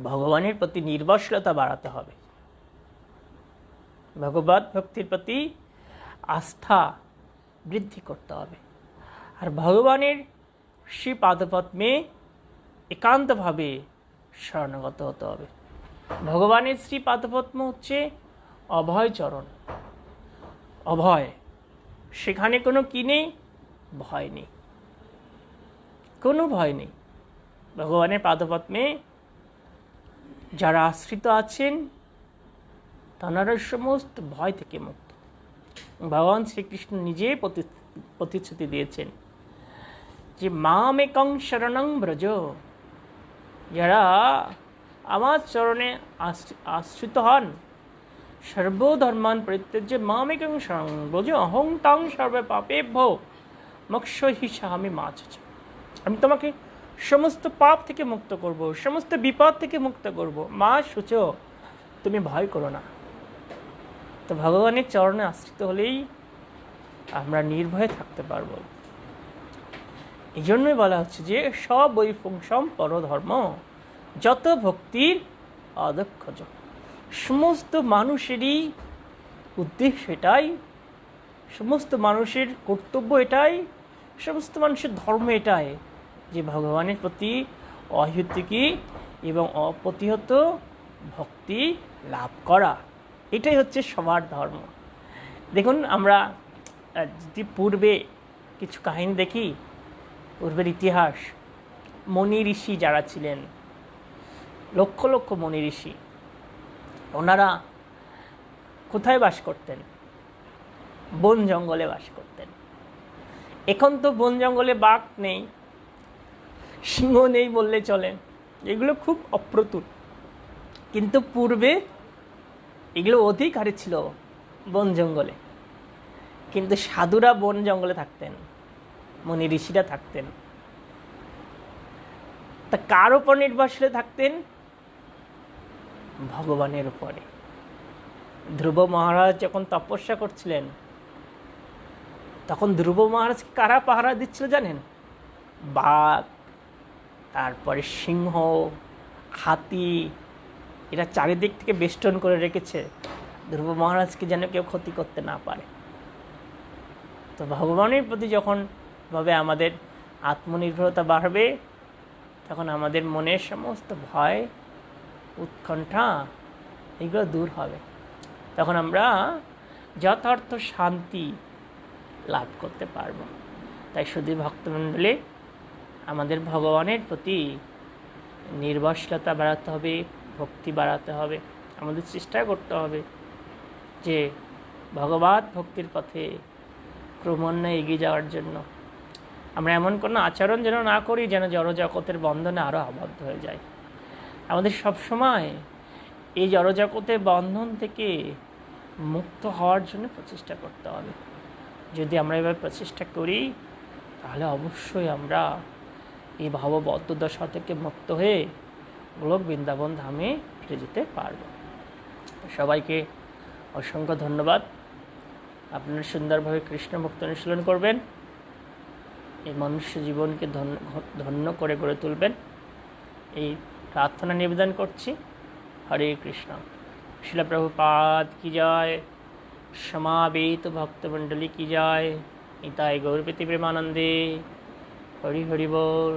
ভগবানের প্রতি নির্ভরশীলতা বাড়াতে হবে, ভগবত ভক্তির প্রতি আস্থা বৃদ্ধি করতে হবে, আর ভগবানের শ্রী পাদপদ্মে একান্তভাবে শরণাগত হতে হবে। ভগবানের শ্রী পাদপদ্ম হচ্ছে অভয় চরণ, অভয়, সেখানে কোনো কি নেই, ভয় নেই, কোনো ভয় নেই। ভগবানের পাদপদ্মে যারা আশ্রিত আছেন তাঁরা সমস্ত ভয় থেকে মুক্ত। ভগবান শ্রীকৃষ্ণ নিজে প্রতিশ্রুতি দিয়েছেন যে মামেকং শরণং ব্রজ, যারা আমার চরণে আশ্রিত হন, সর্বধর্মান পরিত্যজ্য মামেকং শরণং ব্রজ অহং তাং সর্বে পাপেভ্যো মোক্ষয়িষ্যামি মা চ। আমি তোমাকে সমস্ত পাপ থেকে মুক্ত করব, সমস্ত বিপদ থেকে মুক্ত করব, মা শুচ, তুমি ভয় করো না। তো ভগবানের চরণে আশ্রিত হলেই আমরা নির্ভয়ে থাকতে পারব। এই জন্যই বলা হচ্ছে যে সবৈপুংসম পরধর্ম যত ভক্তির অদক্ষজ। সমস্ত মানুষেরই উদ্দেশ্য এটাই, সমস্ত মানুষের কর্তব্য এটাই, সমস্ত মানুষের ধর্ম এটাই যে ভগবানের প্রতি অহেতুকী এবং অপ্রতিহত ভক্তি লাভ করা। এটাই হচ্ছে সবার ধর্ম। দেখুন আমরা যদি পূর্বে কিছু কাহিনী দেখি, পূর্বের ইতিহাস, মনি ঋষি যারা ছিলেন, লক্ষ লক্ষ মনি ঋষি, ওনারা কোথায় বাস করতেন? বন জঙ্গলে বাস করতেন। এখন তো বন জঙ্গলে বাঘ নেই, সিংহ নেই বললে চলে, এগুলো খুব অপ্রতুল, কিন্তু পূর্বে এগুলো অধিক হারে ছিল বন জঙ্গলে। কিন্তু সাধুরা বন জঙ্গলে থাকতেন, মনি ঋষিরা থাকতেন। তা কার উপর নির্ভরশীল থাকতেন? ভগবানের উপরে। ধ্রুব মহারাজ যখন তপস্যা করছিলেন, তখন ধ্রুব মহারাজকে কারা পাহারা দিচ্ছিল জানেন? বাঘ, তারপরে সিংহ, হাতি, এরা চারিদিক থেকে বেষ্টন করে রেখেছে ধ্রুব মহারাজকে যেন কেউ ক্ষতি করতে না পারে। তো ভগবানের প্রতি যখন ভাবে আমাদের আত্মনির্ভরতা বাড়বে, তখন আমাদের মনের সমস্ত ভয়, উৎকণ্ঠা এগুলো দূর হবে। তখন আমরা যথার্থ শান্তি লাভ করতে পারব। তাই শুধু ভক্তমণ্ডলী, আমাদের ভগবানের প্রতি নির্ভরশীলতা বাড়াতে হবে, ভক্তি বাড়াতে হবে। আমাদের চেষ্টা করতে হবে যে ভগবত ভক্তির পথে ক্রমান্বয়ে এগিয়ে যাওয়ার জন্য। আমরা এমন কোনো আচরণ যেন না করি যেন জড়জগতের বন্ধনে আরও আবদ্ধ হয়ে যায়। আমাদের সবসময় এই জড়জগতের বন্ধন থেকে মুক্ত হওয়ার জন্য প্রচেষ্টা করতে হবে। যদি আমরা এভাবে প্রচেষ্টা করি, তাহলে অবশ্যই আমরা এই ভাববদ্ধ দশা থেকে মুক্ত হয়ে গোলক বৃন্দাবন ধামে ফিরে যেতে পারব। সবাইকে অসংখ্য ধন্যবাদ। আপনারা সুন্দরভাবে কৃষ্ণ ভক্তি অনুশীলন করবেন, এই মনুষ্য জীবনকে ধন্য করে গড়ে তুলবেন, এই প্রার্থনা নিবেদন করছি। হরে কৃষ্ণ। শিল প্রভুপাদ কি জয়, সমাবেত ভক্তমণ্ডলী কি জয়, নিতাই গৌরপতি প্রেমানন্দে। হরি হরি বল।